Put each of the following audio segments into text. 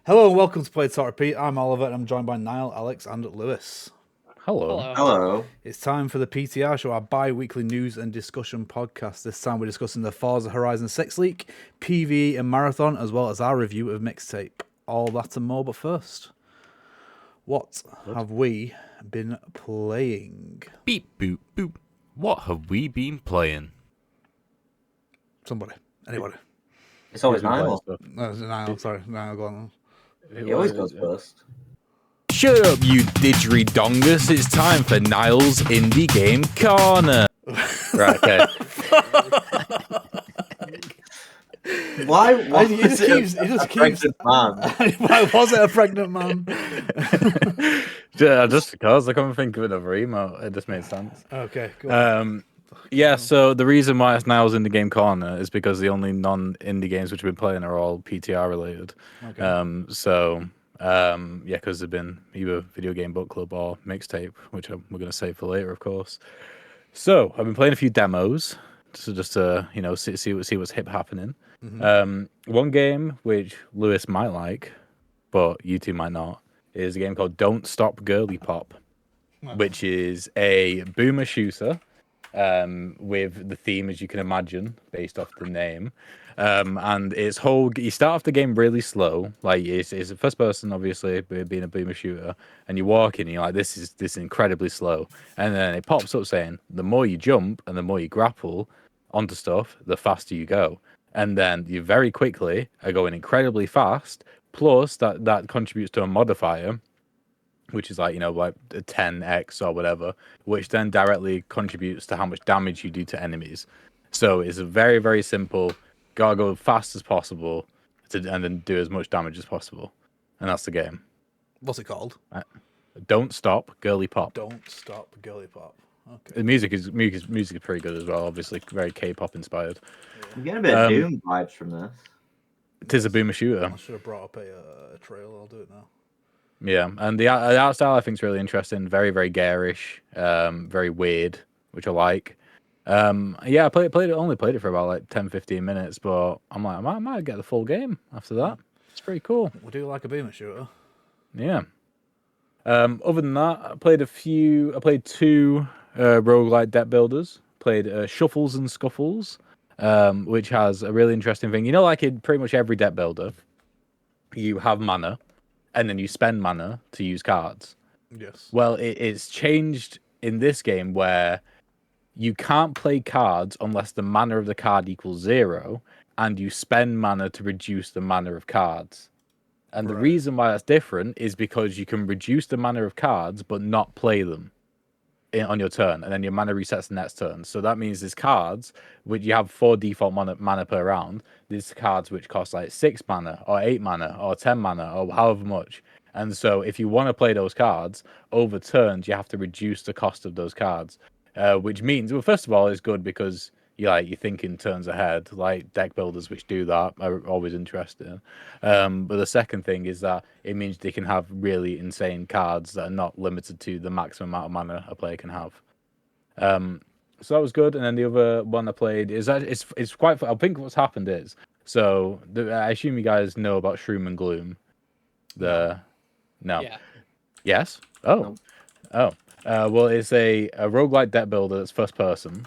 Hello and welcome to Play Talk Repeat. I'm Oliver and I'm joined by Niall, Alex, and Lewis. Hello. Hello. It's time for the PTR show, our bi-weekly news and discussion podcast. This time we're discussing the Forza Horizon 6 leak, PVE and Marathon, as well as our review of Mixtape. All that and more, but first, what have we been playing? Beep boop boop. What have we been playing? Somebody. Anybody. It's always Niall. No, Niall, sorry. Niall, go on. He always goes first. Shut up, you didgeridongus. It's time for Niall's Indie Game Corner. Right, okay. Why He was just it a keeps. pregnant man? Why was it a pregnant man? Just because I couldn't think of another emote. It just made sense. Okay, go on. Yeah, so the reason why it's Niall's Indie Game Corner is because the only non-indie games which we've been playing are all PTR related. Okay. Yeah, because they've been either video game book club or mixtape, which we're going to save for later, of course. So I've been playing a few demos, just to see what's hip happening. One game which Lewis might like, but you two might not, is a game called Don't Stop Girly Pop, which is a boomer shooter. With the theme, as you can imagine, based off the name. And it's you start off the game really slow, like it's a first person, obviously, being a boomer shooter, and you walk in and you're like, this is incredibly slow. And then it pops up saying, the more you jump and the more you grapple onto stuff, the faster you go. And then you very quickly are going incredibly fast, plus that contributes to a modifier, which is like a 10x or whatever, which then directly contributes to how much damage you do to enemies. So it's a very, very simple, gotta go fast as possible and then do as much damage as possible. And that's the game. What's it called? Don't Stop Girly Pop. Don't Stop Girly Pop. Okay. The music is pretty good as well, obviously very K-pop inspired. I'm getting a bit of Doom vibes from this. It is a boomer shooter. I should have brought up a trailer. I'll do it now. Yeah, and the art style I think is really interesting. Very, very garish, very weird, which I like. Yeah, I only played it for about like 10-15 minutes, but I'm like, I might get the full game after that. It's pretty cool. We do like a boomer shooter. Yeah. Other than that, I played two roguelite deck builders. Played Shuffles and Scuffles, which has a really interesting thing. Like in pretty much every deck builder, you have mana, and then you spend mana to use cards. Yes. Well, it's changed in this game where you can't play cards unless the mana of the card equals 0, and you spend mana to reduce the mana of cards. And the reason why that's different is because you can reduce the mana of cards but not play them on your turn, and then your mana resets the next turn. So that means there's cards which you have 4 default mana per round. There's cards which cost like 6 mana or 8 mana or 10 mana or however much. And so if you want to play those cards over turns, you have to reduce the cost of those cards, which means, well, first of all, it's good because you think in turns ahead. Like deck builders which do that are always interesting. But the second thing is that it means they can have really insane cards that are not limited to the maximum amount of mana a player can have. So that was good. And then the other one I played is that it's quite. I think what's happened is, so I assume you guys know about Shroom and Gloom. No. Yeah. Yes. Oh. No. Well, it's a roguelike deck builder that's first person.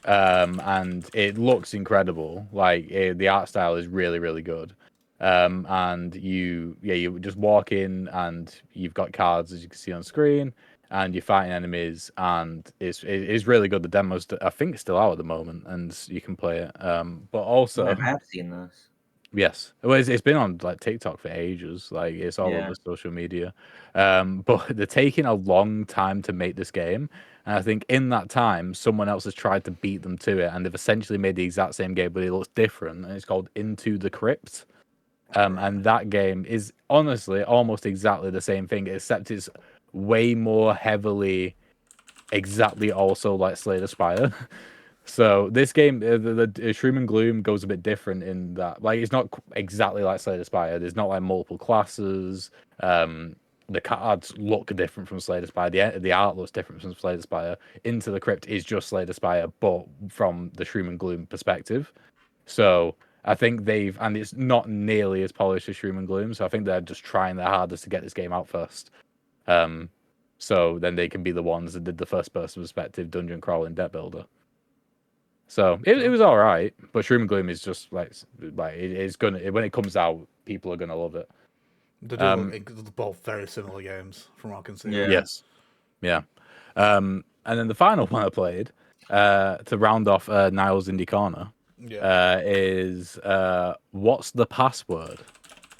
And it looks incredible. Like the art style is really, really good. And you just walk in and you've got cards, as you can see on screen, and you're fighting enemies, and it's really good. The demo's, I think, still out at the moment, and you can play it. But also, I have seen this. yes, well, it's been on like TikTok for ages. Like it's all over social media. But they're taking a long time to make this game. And I think in that time, someone else has tried to beat them to it, and they've essentially made the exact same game, but it looks different. And it's called Into the Crypt. And that game is honestly almost exactly the same thing, except it's way more heavily exactly also like Slay the Spire. So this game, the Shroom and Gloom goes a bit different in that, like, it's not exactly like Slay the Spire. There's not like multiple classes. The cards look different from Slay the Spire. The art looks different from Slay the Spire. Into the Crypt is just Slay the Spire, but from the Shroom and Gloom perspective. So I think and it's not nearly as polished as Shroom and Gloom, so I think they're just trying their hardest to get this game out first. So then they can be the ones that did the first person perspective dungeon crawling deck builder. So it was all right, but Shroom and Gloom is just like it's gonna when it comes out, people are gonna love it. They do look both very similar games from what I can see. Yeah. Yes, yeah. And then the final one I played to round off Niall's Indie Corner is What's the Password,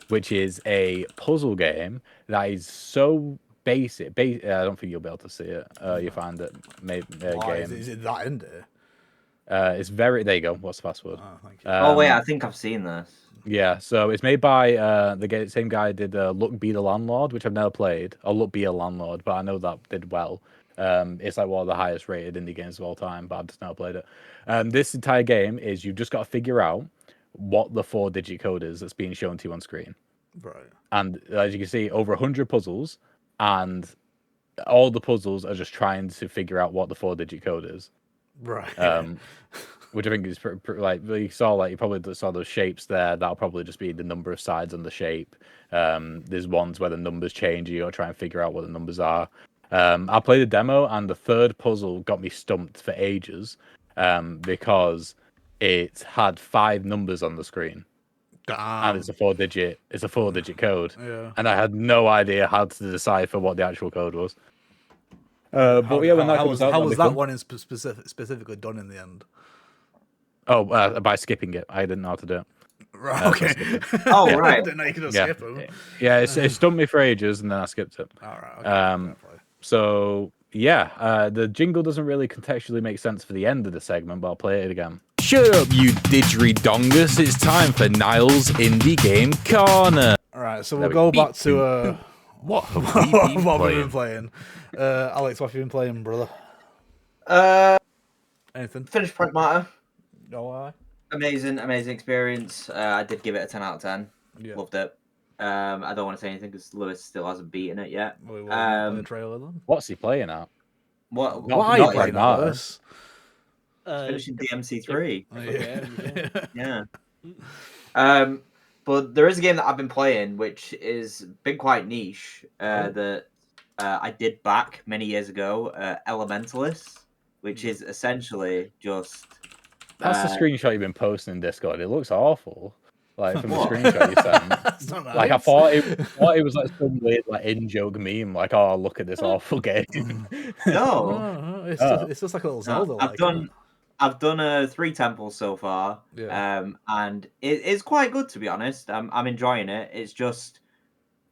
which is a puzzle game that is so basic. I don't think you'll be able to see it. You find it maybe Why game. is it that indie? It's very. There you go. What's the password? Oh, thank you. Oh wait, I think I've seen this. Yeah, so it's made by the same guy who did Look Be the Landlord, which I've never played, or Look Be a Landlord, but I know that did well. It's like one of the highest rated indie games of all time, but I've just never played it. This entire game is you've just got to figure out what the 4-digit code is that's being shown to you on screen. Right. And as you can see, over 100 puzzles, and all the puzzles are just trying to figure out what the 4-digit code is. Right. Which I think is like you probably saw those shapes there. That'll probably just be the number of sides on the shape. There's ones where the numbers change. You got to try and figure out what the numbers are. I played the demo, and the third puzzle got me stumped for ages because it had 5 numbers on the screen. Damn. And it's a 4-digit. It's a 4-digit code. Yeah. And I had no idea how to decipher what the actual code was. But yeah, when that comes out, how was that one specifically done in the end? Oh, by skipping it. I didn't know how to do it. Right. Okay. Oh right. I didn't know you could skip them. Yeah, it stumped me for ages, and then I skipped it. All right. Okay. So yeah, the jingle doesn't really contextually make sense for the end of the segment, but I'll play it again. Shut up, you didgeridongus! It's time for Niall's Indie Game Corner. All right, so we'll go back to what have we been playing? Alex, what have you been playing, brother? Anything? Finished Pragmata. No, Amazing experience. I did give it a 10 out of 10. Yeah. Loved it. I don't want to say anything because Lewis still hasn't beaten it yet. We will play the trailer then. What's he playing at? What are you playing at, Lewis? Finishing DMC3. Yeah. But there is a game that I've been playing which is been quite niche that I did back many years ago, Elementalist, which is essentially just That's the screenshot you've been posting in Discord. It looks awful. Like from the screenshot you sent. Nice. Like I thought it was like some weird like in-joke meme, like, oh, look at this awful game. No. It's just like a little Zelda. I've done 3 temples so far. Yeah. And it's quite good, to be honest. I'm enjoying it.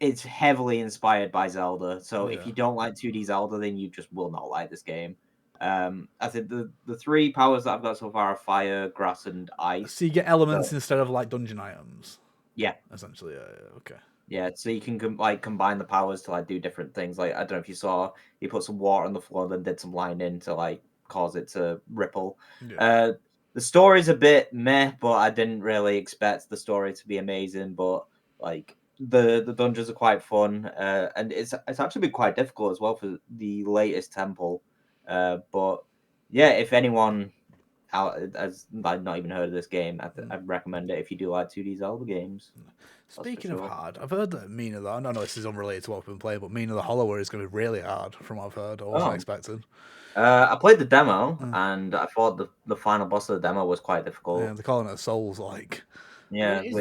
It's heavily inspired by Zelda. So if you don't like 2D Zelda, then you just will not like this game. I think the 3 powers that I've got so far are fire, grass, and ice. So you get elements instead of like dungeon items. Yeah. Essentially, okay. Yeah, so you can combine the powers to like do different things. Like I don't know if you saw, he put some water on the floor, then did some lightning to like cause it to ripple. Yeah. The story's a bit meh, but I didn't really expect the story to be amazing. But like the dungeons are quite fun, and it's actually been quite difficult as well for the latest temple. But yeah, if anyone has not even heard of this game, I'd recommend it if you do like 2D Zelda games. Speaking of hard, I've heard that Mina, I know this is unrelated to what we've been playing, but Mina the Hollower is going to be really hard from what I've heard. I wasn't expecting. I played the demo, and I thought the final boss of the demo was quite difficult. Yeah, they're calling it Souls-like. Yeah, it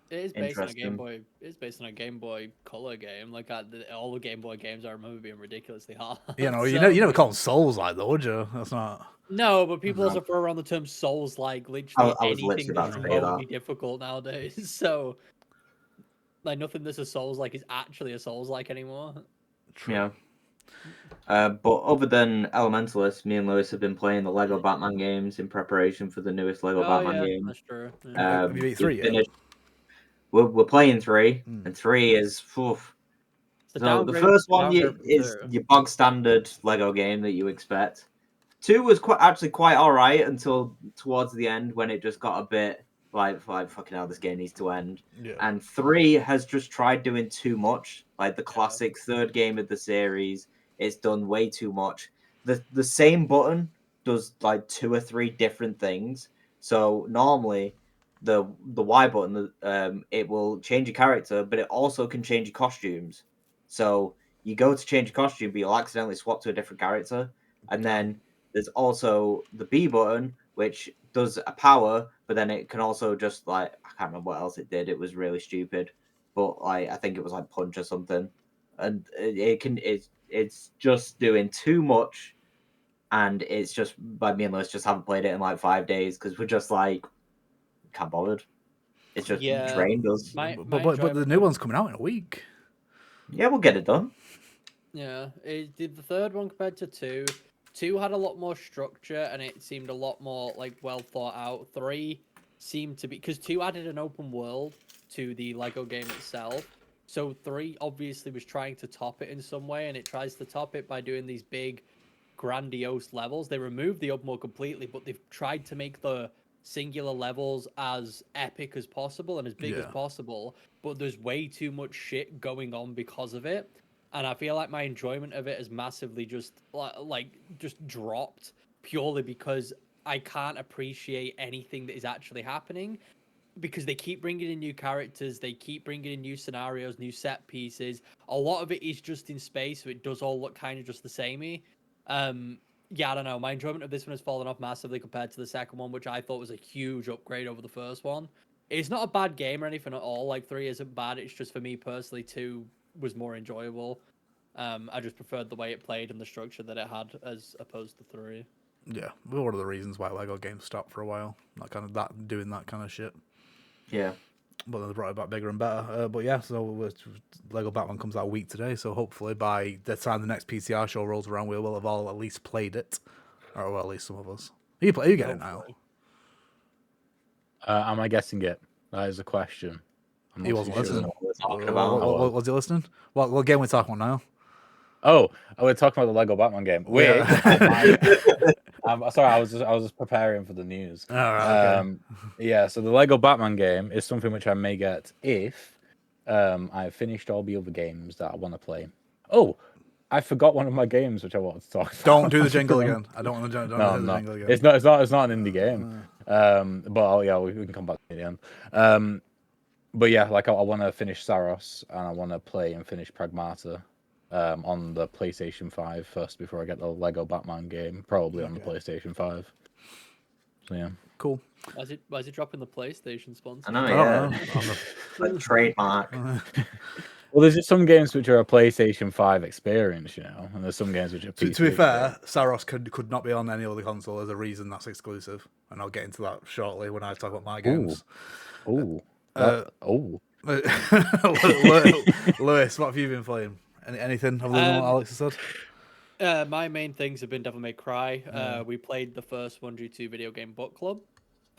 is based on a Game Boy. It's based on a Game Boy Color game. Like all the Game Boy games, I remember being ridiculously hard. You know, you never call them Souls-like, though, would you? That's not. No, but people also throw around the term Souls-like. Literally anything that's remotely difficult nowadays. So, like nothing that's a Souls-like is actually a Souls-like anymore. True. Yeah. But other than Elementalist, me and Lewis have been playing the Lego Batman games in preparation for the newest Lego Batman game. That's true. Yeah. Have you beat 3 yet? We're playing 3, and 3 is. So the first one is your bog standard Lego game that you expect. 2 was quite all right until towards the end when it just got a bit like fucking hell, this game needs to end. Yeah. And 3 has just tried doing too much, like the classic third game of the series. It's done way too much. The same button does like 2 or 3 different things. So normally the Y button, it will change your character, but it also can change your costumes. So you go to change your costume, but you'll accidentally swap to a different character. And then there's also the B button, which does a power, but then it can also just like, I can't remember what else it did. It was really stupid, but like I think it was like punch or something. And it's just doing too much, and it's just by me and Lewis just haven't played it in like 5 days because we're just like can't bothered. It's just drained us. But the new one's coming out in a week. Yeah, we'll get it done. Yeah, it did the third one compared to 2. 2 had a lot more structure and it seemed a lot more like well thought out. 3 seemed to be, because 2 added an open world to the Lego game itself. So 3 obviously was trying to top it in some way, and it tries to top it by doing these big, grandiose levels. They removed the open world completely, but they've tried to make the singular levels as epic as possible and as big as possible. But there's way too much shit going on because of it. And I feel like my enjoyment of it has massively just dropped purely because I can't appreciate anything that is actually happening, because they keep bringing in new characters, they keep bringing in new scenarios, new set pieces. A lot of it is just in space, so it does all look kind of just the samey. Yeah, I don't know. My enjoyment of this one has fallen off massively compared to the second one, which I thought was a huge upgrade over the first one. It's not a bad game or anything at all. Like 3 isn't bad. It's just for me personally, 2 was more enjoyable. I just preferred the way it played and the structure that it had as opposed to 3. Yeah, one of the reasons why Lego games stopped for a while. Doing that kind of shit. Yeah. But then they brought it back bigger and better. But yeah, so Lego Batman comes out a week today. So hopefully by the time the next PTR show rolls around, we will have all at least played it, or well, at least some of us. Are you getting it now? Am I guessing it? That is a question. He wasn't listening. What we're talking about. Was he listening? What game we talking about now? Oh, we're talking about the Lego Batman game. Wait, I'm sorry, I was just preparing for the news. All right, okay. Yeah, so the Lego Batman game is something which I may get if I've finished all the other games that I want to play. Oh, I forgot one of my games which I wanted to talk about. Don't do the jingle again. I don't want to do the jingle again. It's not an indie game. But yeah, we can come back to it at the end. But yeah, like I want to finish Saros and I want to play and finish Pragmata on the PlayStation 5 first before I get the Lego Batman game, probably on the PlayStation 5. So yeah. Cool. Why is it dropping the PlayStation sponsor? I know, yeah. Like trademark. Well, there's just some games which are a PlayStation 5 experience, you know, and there's some games which are PC. To be fair, Saros could not be on any other console. There's a reason that's exclusive, and I'll get into that shortly when I talk about my games. Lewis, what have you been playing? Anything other than what Alex has said? My main things have been Devil May Cry. We played the first 1G2 video game book club.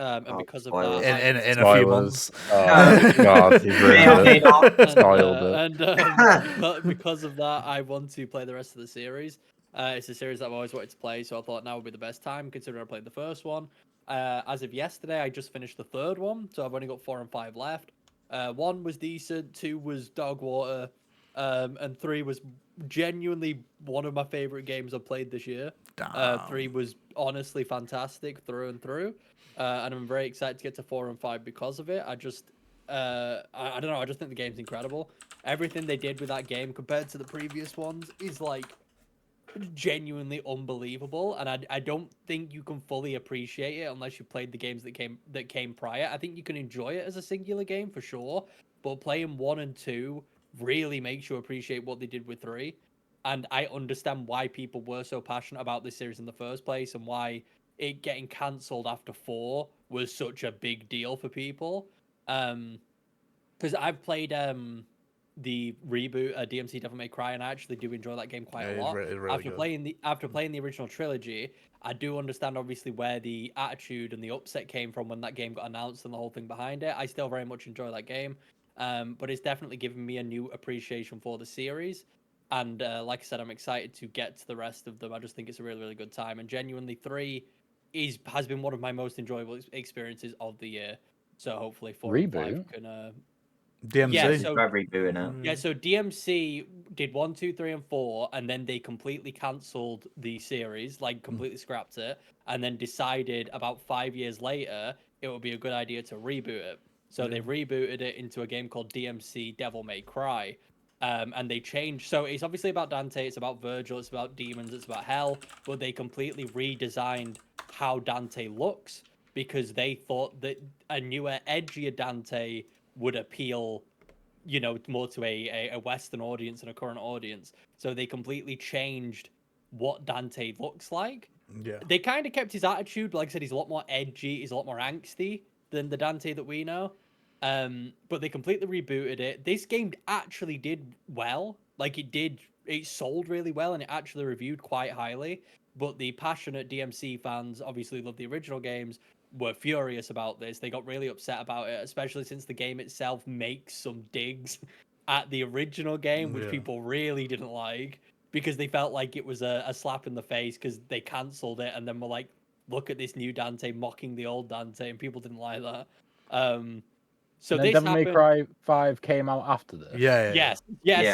And because of that, in a few months. Oh God, he's really spoiled it. And because of that, I want to play the rest of the series. It's a series that I've always wanted to play, so I thought now would be the best time, considering I played the first one. As of yesterday, I just finished the third one, so I've only got 4 and 5 left. 1 was decent, 2 was dog water, and 3 was genuinely one of my favorite games I've played this year. 3 was honestly fantastic through and through. And I'm very excited to get to 4 and 5 because of it. I don't know. I just think the game's incredible. Everything they did with that game compared to the previous ones is like genuinely unbelievable. And I don't think you can fully appreciate it unless you played the games that came prior. I think you can enjoy it as a singular game for sure, but playing 1 and 2 really makes you appreciate what they did with 3. And I understand why people were so passionate about this series in the first place, and why it getting cancelled after 4 was such a big deal for people. Because I've played the reboot DMC Devil May Cry, and I actually do enjoy that game quite a lot. Really after playing the original trilogy, I do understand obviously where the attitude and the upset came from when that game got announced and the whole thing behind it. I still very much enjoy that game, but it's definitely given me a new appreciation for the series. And like I said, I'm excited to get to the rest of them. I just think it's a really, really good time. And genuinely, 3 has been one of my most enjoyable experiences of the year. So hopefully 4 and 5 can DMC. Yeah, so DMC did 1, 2, 3, and 4, and then they completely cancelled the series, like completely scrapped it, and then decided about 5 years later it would be a good idea to reboot it. So they rebooted it into a game called DMC Devil May Cry. And they changed. So it's obviously about Dante, it's about Virgil, it's about demons, it's about hell, but they completely redesigned how Dante looks because they thought that a newer, edgier Dante would appeal, you know, more to a Western audience and a current audience. So they completely changed what Dante looks like. Yeah. They kind of kept his attitude, but like I said, he's a lot more edgy, he's a lot more angsty than the Dante that we know. But they completely rebooted it. This game actually did well. Like it sold really well and it actually reviewed quite highly. But the passionate DMC fans obviously love the original games, were furious about this. They got really upset about it, especially since the game itself makes some digs at the original game, which people really didn't like because they felt like it was a slap in the face because they cancelled it and then were like, look at this new Dante mocking the old Dante, and people didn't like that. So And then this Devil May happened. Cry 5 came out after this. Yes.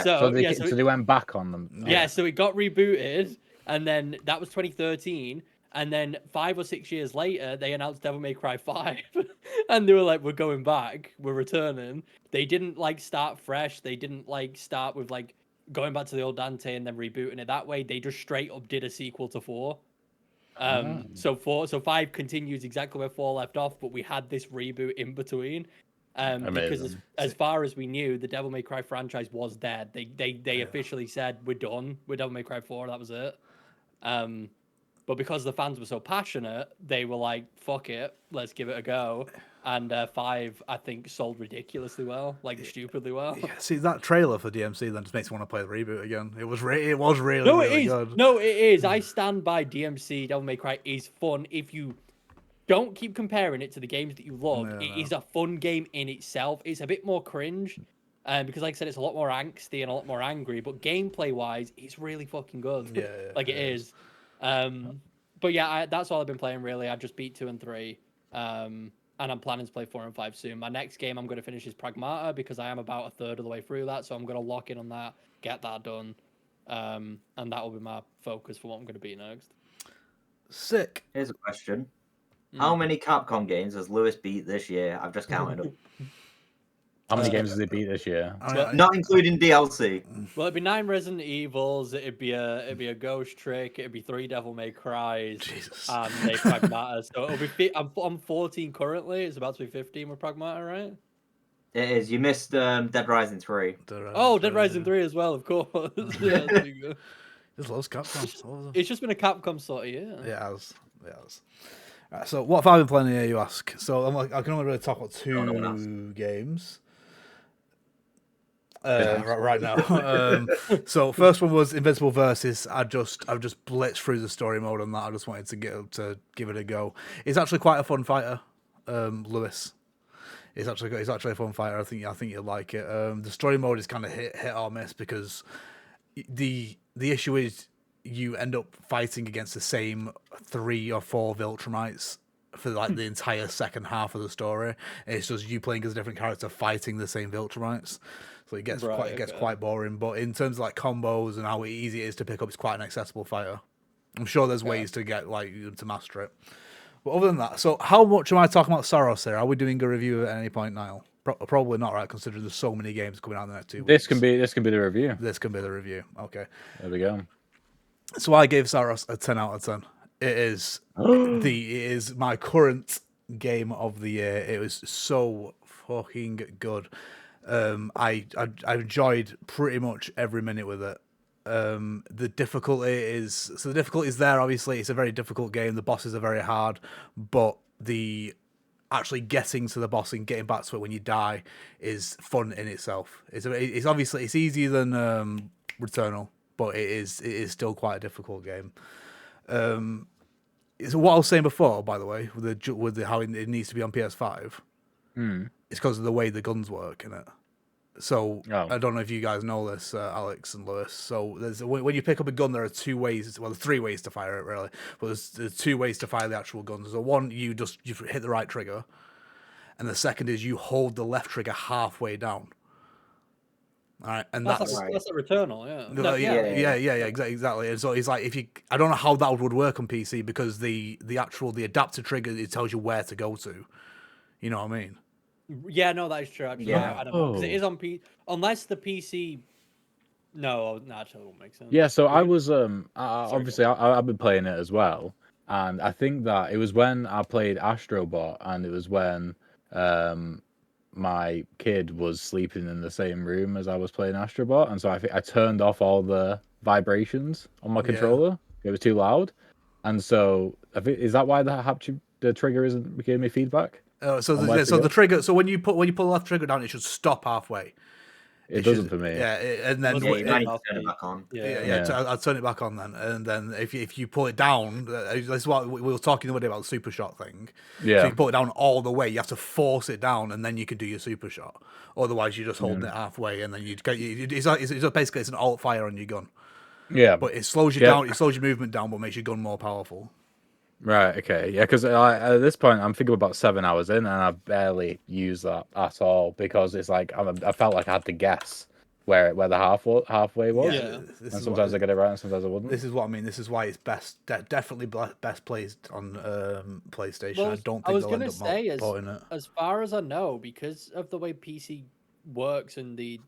So they went back on them. Yeah, so it got rebooted, and then that was 2013, and then 5 or 6 years later, they announced Devil May Cry 5, and they were like, "We're going back, we're returning." They didn't like start fresh. They didn't like start with like going back to the old Dante and then rebooting it that way. They just straight up did a sequel to 4. So 5 continues exactly where 4 left off, but we had this reboot in between. Because as far as we knew, the Devil May Cry franchise was dead. They officially said we're done with Devil May Cry 4. That was it. But because the fans were so passionate, they were like, "Fuck it, let's give it a go." And 5, I think, sold ridiculously well, like stupidly well. Yeah, see, that trailer for DMC then just makes me want to play the reboot again. It was really No, it really is. good. No, it is. I stand by DMC. Devil May Cry is fun if you don't keep comparing it to the games that you love. It is a fun game in itself. It's a bit more cringe, because like I said, it's a lot more angsty and a lot more angry. But gameplay wise, it's really fucking good. It is. But yeah, that's all I've been playing really. I just beat 2 and 3, and I'm planning to play 4 and 5 soon. My next game I'm going to finish is Pragmata because I am about a third of the way through that, so I'm going to lock in on that, get that done, and that will be my focus for what I'm going to beat next. Sick. Here's a question. How many Capcom games has Lewis beat this year? I've just counted them. How many games has he beat this year? Not including DLC. Well, it'd be 9 Resident Evils. It'd be a Ghost Trick. It'd be 3 Devil May Cries. Jesus. And a Pragmata. So it'll be. I'm 14 currently. It's about to be 15 with Pragmata, right? It is. You missed Dead Rising 3. Dead Rising 3 as well, of course. Yeah, there you go. Just loves Capcom. It's just been a Capcom sort of year. It has. Right, so what have I been playing here, you ask? So I can only really talk about 2 games. Right now. So first one was Invincible Versus. I've just blitzed through the story mode on that. I just wanted to give it a go. It's actually quite a fun fighter, Lewis. It's actually a fun fighter. I think you'll like it. The story mode is kind of hit or miss because the issue is you end up fighting against the same 3 or 4 Viltrumites for like the entire second half of the story. It's just you playing as a different character fighting the same Viltrumites. So it gets quite boring. But in terms of like combos and how easy it is to pick up, it's quite an accessible fighter. I'm sure there's ways to get to master it. But other than that, so how much am I talking about Saros here? Are we doing a review at any point now? Probably not, right? Considering there's so many games coming out in the next 2 weeks. This can be the review. This can be the review. Okay. There we go. So I gave Saros a 10 out of 10. It is my current game of the year. It was so fucking good. I enjoyed pretty much every minute with it. The difficulty is there. Obviously, it's a very difficult game. The bosses are very hard, but the actually getting to the boss and getting back to it when you die is fun in itself. It's obviously it's easier than Returnal, but it is still quite a difficult game. So what I was saying before, by the way, with how it needs to be on PS5, it's because of the way the guns work in it. So I don't know if you guys know this, Alex and Lewis. So when you pick up a gun, there are 2 ways. Well, there's 3 ways to fire it really, but there's 2 ways to fire the actual guns. So one, you hit the right trigger, and the second is you hold the left trigger halfway down. All right, and that's a Returnal, yeah. Exactly. And so it's like I don't know how that would work on PC because the adaptive trigger, it tells you where to go to. You know what I mean? Yeah, no, that is true. Actually, Yeah. I don't know because it Oh. is on unless the PC. No, actually, it won't make sense. Yeah, so I Because- was Sorry, obviously I've been playing it as well, and I think that it was when I played Astrobot, and it was when um my kid was sleeping in the same room as I was playing Astrobot, and so I think I turned off all the vibrations on my Yeah. controller. It was too loud, and so I think is that why the trigger isn't giving me feedback? So On where to so go? the trigger. So when you pull the left trigger down, it should stop halfway. It should- doesn't for me. Yeah, and then Must Yeah, be you might need off to turn it the- back on. yeah. I'll turn it back on then, and then if you pull it down, this is what we were talking the other day about the super shot thing. So Yeah. you pull it down all the way. You have to force it down, and then you can do your super shot. Otherwise, you're just holding it halfway, and then you get it's basically it's an alt fire on your gun, Yeah. but it slows you Yeah. down. It slows your movement down, but makes your gun more powerful. Right. Okay. Yeah. Because at this point, I'm thinking about 7 hours in, and I've barely used that at all because it's like I felt like I had to guess where the halfway was, Yeah. This and is sometimes I what, get it right, and sometimes I wouldn't. this is what I mean. This is why it's definitely best played on PlayStation. Well, I don't I think was they'll gonna end up say porting it. as far as I know, because of the way PC works and the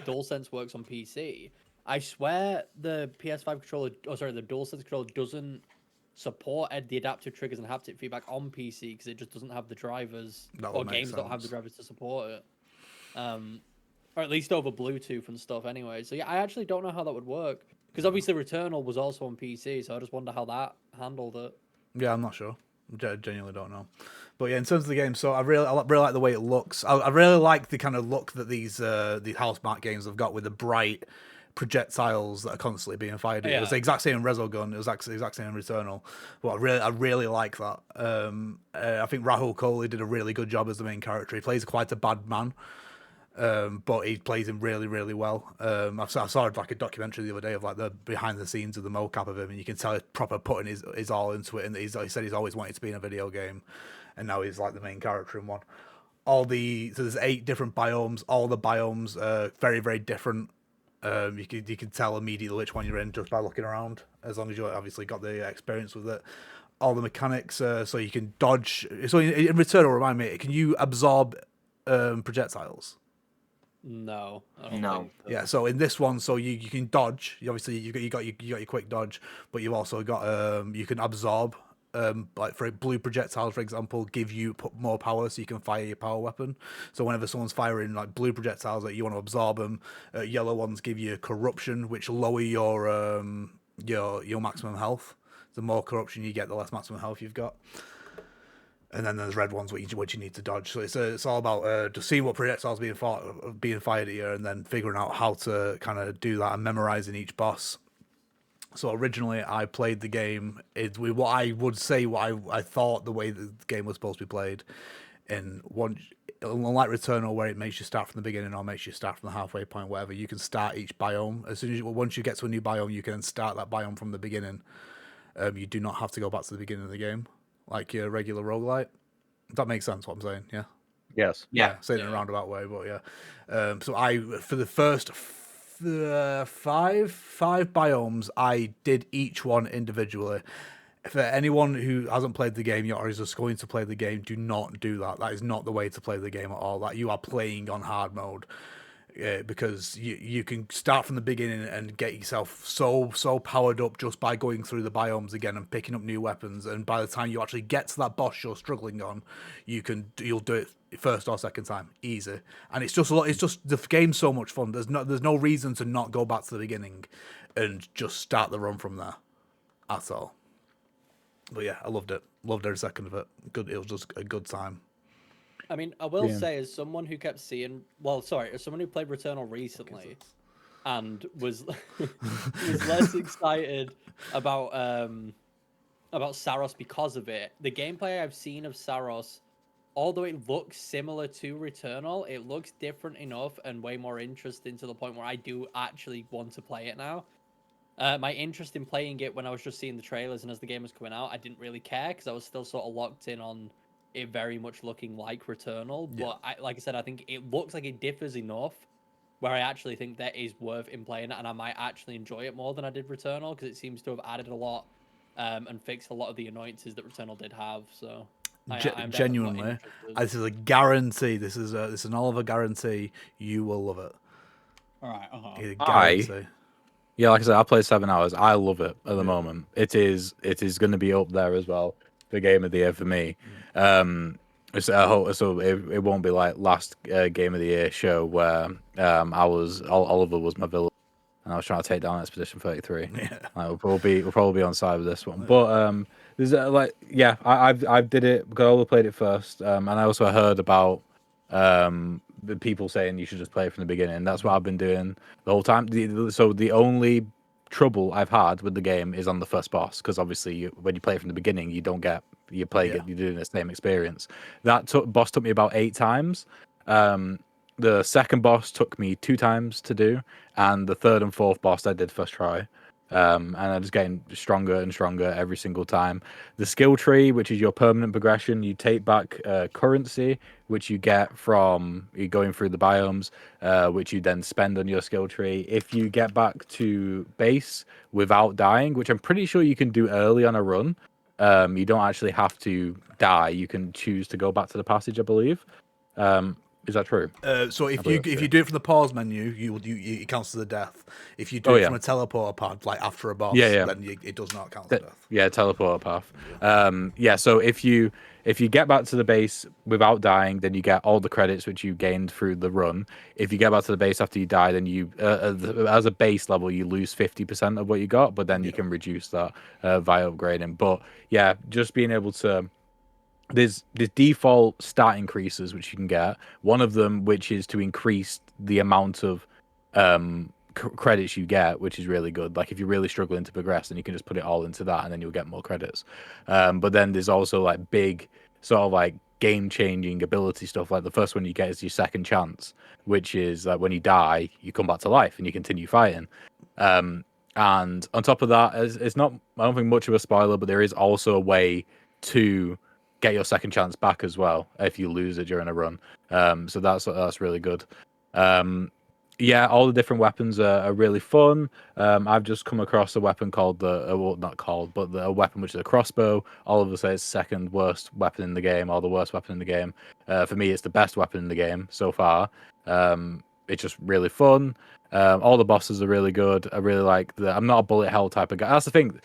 DualSense works on PC, I swear the PS5 controller, oh sorry, the DualSense controller doesn't support the adaptive triggers and haptic feedback on PC because it just doesn't have the drivers, That or would make games don't have the sense. drivers to support it. Or at least over Bluetooth and stuff anyway. So yeah, I actually don't know how that would work. Because obviously Returnal was also on PC, so I just wonder how that handled it. Yeah, I'm not sure. Genuinely don't know. But yeah, in terms of the game, so I really like the way it looks. I really like the kind of look that these Housemarque games have got with the bright projectiles that are constantly being fired. It was the exact same in Resogun. It was the exact same in Returnal. But I really like that. I think Rahul Kohli did a really good job as the main character. He plays quite a bad man. But he plays him really, really well. I saw like a documentary the other day of like the behind the scenes of the mocap of him, and you can tell he's proper putting his all into it. And he said he's always wanted to be in a video game, and now he's like the main character in one. So there's 8 different biomes. All the biomes are very, very different. You can tell immediately which one you're in just by looking around, as long as you obviously got the experience with it. All the mechanics, so you can dodge. So in Returnal, remind me, can you absorb projectiles? No, I don't No. think so. Yeah, so in this one, so you can dodge. Obviously, you got your quick dodge, but you've also got you can absorb. Like for blue projectiles, for example, give you more power, so you can fire your power weapon. So whenever someone's firing like blue projectiles, that you want to absorb them, yellow ones give you corruption, which lower your maximum health. The more corruption you get, the less maximum health you've got. And then there's red ones which you need to dodge. So it's all about just seeing what projectiles being fired at you, and then figuring out how to kind of do that and memorizing each boss. So originally I played the game with what I would say what I thought the way the game was supposed to be played. In one, unlike Returnal, where it makes you start from the beginning or makes you start from the halfway point, whatever, you can start each biome as soon as once you get to a new biome, you can start that biome from the beginning. You do not have to go back to the beginning of the game like your regular roguelite. That makes sense what I'm saying, yeah? Yes. Yeah. Saying it in a roundabout way, but yeah. So I, for the first five biomes, I did each one individually. For anyone who hasn't played the game yet or is just going to play the game, do not do that. That is not the way to play the game at all. That you are playing on hard mode. Because you can start from the beginning and get yourself so powered up just by going through the biomes again and picking up new weapons, and by the time you actually get to that boss you're struggling on, you'll do it first or second time easy. And it's just the game's so much fun. There's no reason to not go back to the beginning and just start the run from there at all. But yeah, I loved every second of it. It was just a good time. I mean, I will Yeah. say, as someone who kept seeing, as someone who played Returnal recently, and was was less excited about Saros because of it. The gameplay I've seen of Saros, although it looks similar to Returnal, it looks different enough and way more interesting to the point where I do actually want to play it now. My interest in playing it when I was just seeing the trailers and as the game was coming out, I didn't really care because I was still sort of locked in on it very much looking like Returnal. Yeah. But like I said, I think it looks like it differs enough where I actually think that is worth in playing it, and I might actually enjoy it more than I did Returnal because it seems to have added a lot and fixed a lot of the annoyances that Returnal did have. So I'm definitely Genuinely, interested. this is a guarantee. This is an Oliver guarantee. You will love it. All right. A guarantee. Yeah, like I said, I played 7 hours. I love it at the moment. It is going to be up there as well. The game of the year for me. So it won't be like last game of the year show where Oliver was my villain and I was trying to take down Expedition 33. Yeah. Like, we'll probably be on side with this one. But there's I did it because Oliver played it first, and I also heard about the people saying you should just play it from the beginning. That's what I've been doing the whole time. So the only trouble I've had with the game is on the first boss, because obviously when you play it from the beginning, you don't get you're doing the same experience. That boss took me about 8 times. The second boss took me 2 times to do, and the third and fourth boss I did first try. And I was getting stronger and stronger every single time. The skill tree, which is your permanent progression, you take back currency, which you get from going through the biomes, which you then spend on your skill tree. If you get back to base without dying, which I'm pretty sure you can do early on a run, you don't actually have to die. You can choose to go back to the passage, I believe. Is that true? So if you do it from the pause menu, it counts as a death. If you do it from a teleporter pad, like after a boss, then it does not count as a death. Yeah, teleporter path. So if you get back to the base without dying, then you get all the credits which you gained through the run. If you get back to the base after you die, then you as a base level you lose 50% of what you got, but then you can reduce that via upgrading. But yeah, just being able to. There's default stat increases which you can get. One of them, which is to increase the amount of credits you get, which is really good. Like if you're really struggling to progress, then you can just put it all into that, and then you'll get more credits. But then there's also like big sort of like game-changing ability stuff. Like the first one you get is your second chance, which is like when you die, you come back to life and you continue fighting. And on top of that, it's not, I don't think much of a spoiler, but there is also a way to get your second chance back as well if you lose it during a run. So that's really good. All the different weapons are really fun. I've just come across a weapon called a weapon which is a crossbow. All of us say it's the second worst weapon in the game, or the worst weapon in the game. For me, it's the best weapon in the game so far. It's just really fun. All the bosses are really good. I really like I'm not a bullet hell type of guy. That's the thing.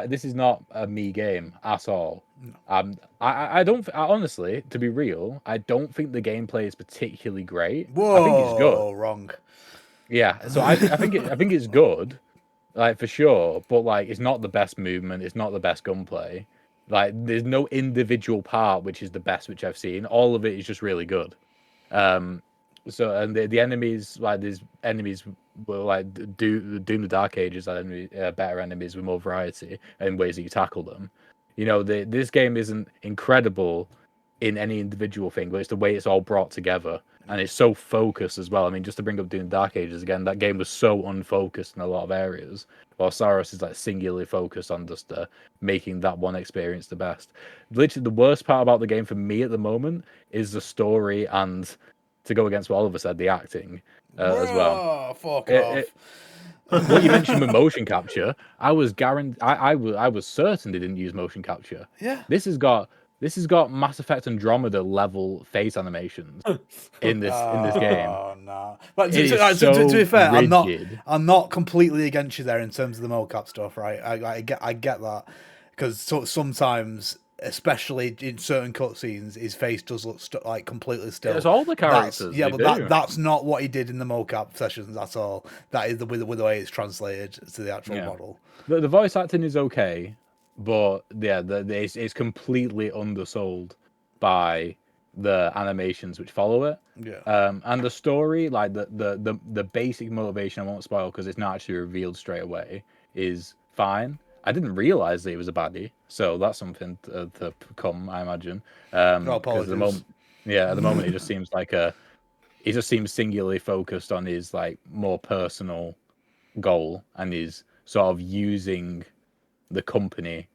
This is not a me game at all. No. I honestly, to be real, I don't think the gameplay is particularly great. Whoa, I think it's good. Wrong. Yeah, so I think it's good, like for sure. But like, it's not the best movement. It's not the best gunplay. Like, there's no individual part which is the best which I've seen. All of it is just really good. So and the enemies, like there's enemies will like Doom the Dark Ages are better enemies with more variety and ways that you tackle them. You know, this game isn't incredible in any individual thing, but it's the way it's all brought together, and it's so focused as well. I mean, just to bring up Doom the Dark Ages again, that game was so unfocused in a lot of areas, while Saros is like singularly focused on just making that one experience the best. Literally, the worst part about the game for me at the moment is the story and, to go against what Oliver said, the acting as well. Fuck off. What you mentioned with motion capture, I was certain they didn't use motion capture. Yeah. This has got Mass Effect Andromeda level face animations in this game. Oh no! But to be fair, rigid. I'm not completely against you there in terms of the mocap stuff, right? I get that, because sometimes, especially in certain cutscenes, his face does look like completely still. It's all the characters. That's not what he did in the mocap sessions. That's all. That is with the way it's translated to the actual model. The voice acting is okay, but yeah, it's completely undersold by the animations which follow it. Yeah. And the story, like the basic motivation, I won't spoil because it's not actually revealed straight away, is fine. I didn't realize that he was a baddie, so that's something to come, I imagine. No apologies. At the moment, he just seems like he just seems singularly focused on his like more personal goal, and is sort of using the company,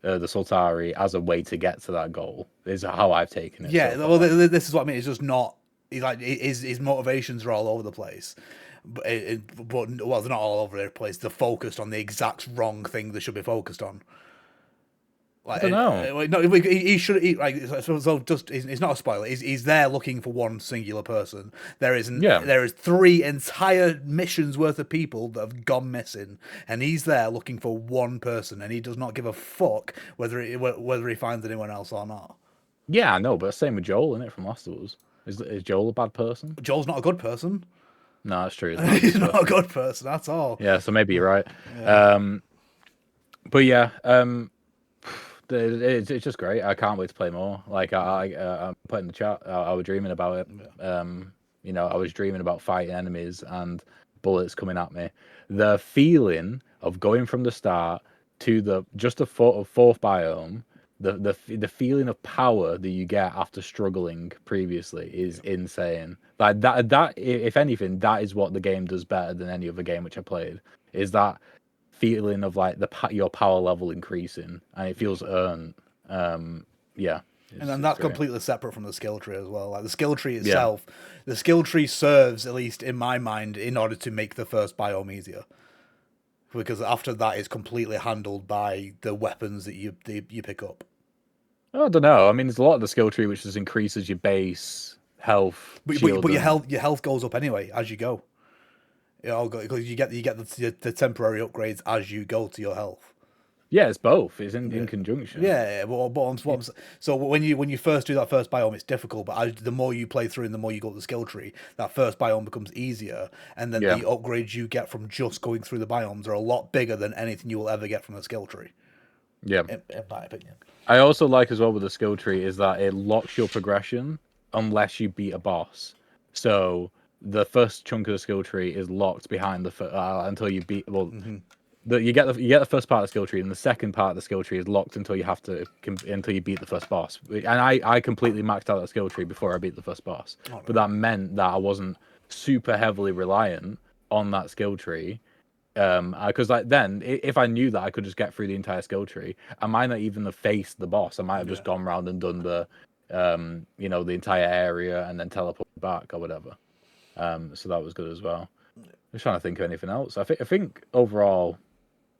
the Sultari, as a way to get to that goal. Is how I've taken it. Yeah, well, this is what I mean. It's just not. His motivations are all over the place. But they're not all over the place. They're focused on the exact wrong thing they should be focused on. Like, I don't know. No, he should. So just it's not a spoiler. He's there looking for one singular person. There is Yeah. there is 3 entire missions worth of people that have gone missing, and he's there looking for one person, and he does not give a fuck whether he finds anyone else or not. Yeah, I know, but same with Joel, isn't it, from Last of Us? Is Joel a bad person? Joel's not a good person. No, that's true. He's He's not a good person at all. Yeah, so maybe you're right. Yeah. But yeah, it's just great. I can't wait to play more. Like I put in the chat, I was dreaming about it. You know, I was dreaming about fighting enemies and bullets coming at me. The feeling of going from the start to the fourth biome, the feeling of power that you get after struggling previously is insane. Like that if anything, that is what the game does better than any other game which I played. Is that feeling of like your power level increasing, and it feels earned. Yeah, And then that's completely separate from the skill tree as well. Like the skill tree itself, the skill tree serves, at least in my mind, in order to make the first biome easier. Because after that, it's completely handled by the weapons that you pick up. I don't know. I mean, there's a lot of the skill tree which just increases your base health, But your health goes up anyway as you go. Because you get the temporary upgrades as you go to your health. Yeah, it's both. It's in conjunction. Yeah, so when you first do that first biome, it's difficult. But the more you play through and the more you go to the skill tree, that first biome becomes easier, and then the upgrades you get from just going through the biomes are a lot bigger than anything you will ever get from the skill tree. Yeah, in my opinion. I also like as well with the skill tree is that it locks your progression unless you beat a boss. So the first chunk of the skill tree is locked behind until you beat. Well, you get the first part of the skill tree, and the second part of the skill tree is locked until you beat the first boss. And I completely maxed out that skill tree before I beat the first boss. But that meant that I wasn't super heavily reliant on that skill tree. Because like then, if I knew that I could just get through the entire skill tree, I might not even have faced the boss. I might have just gone around and done the, the entire area and then teleported back or whatever. So that was good as well. Just trying to think of anything else. I think overall,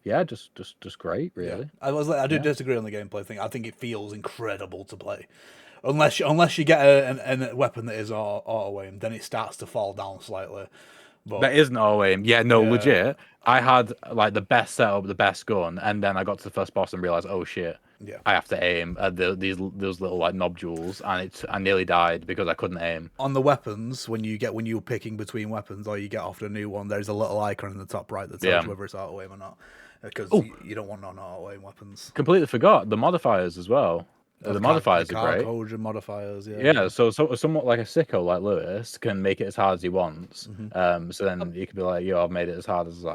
yeah, just great, really. Yeah. I do disagree on the gameplay thing. I think it feels incredible to play, unless you get a weapon that is auto aim, then it starts to fall down slightly. But that isn't auto aim. Yeah, no, legit. I had like the best setup, the best gun, and then I got to the first boss and realized, oh shit, I have to aim at those little like nodules, and I nearly died because I couldn't aim. On the weapons, when you're picking between weapons or you get offered a new one, there's a little icon in the top right that tells you whether it's auto aim or not, because you don't want non-auto aim weapons. Completely forgot the modifiers as well. The modifiers are great. Code modifiers, yeah. So somewhat like a sicko like Lewis can make it as hard as he wants. So then you could be like, yo, I've made it as hard as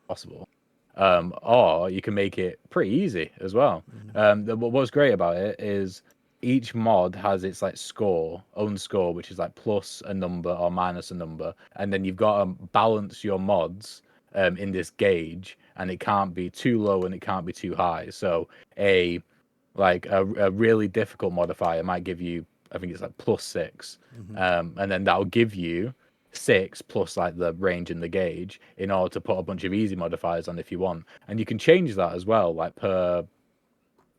possible. Or you can make it pretty easy as well. What's great about it is each mod has its like own score, which is like plus a number or minus a number, and then you've got to balance your mods in this gauge, and it can't be too low and it can't be too high. So a really difficult modifier might give you, I think it's like +6, and then that'll give you 6 plus like the range in the gauge in order to put a bunch of easy modifiers on if you want. And you can change that as well, like per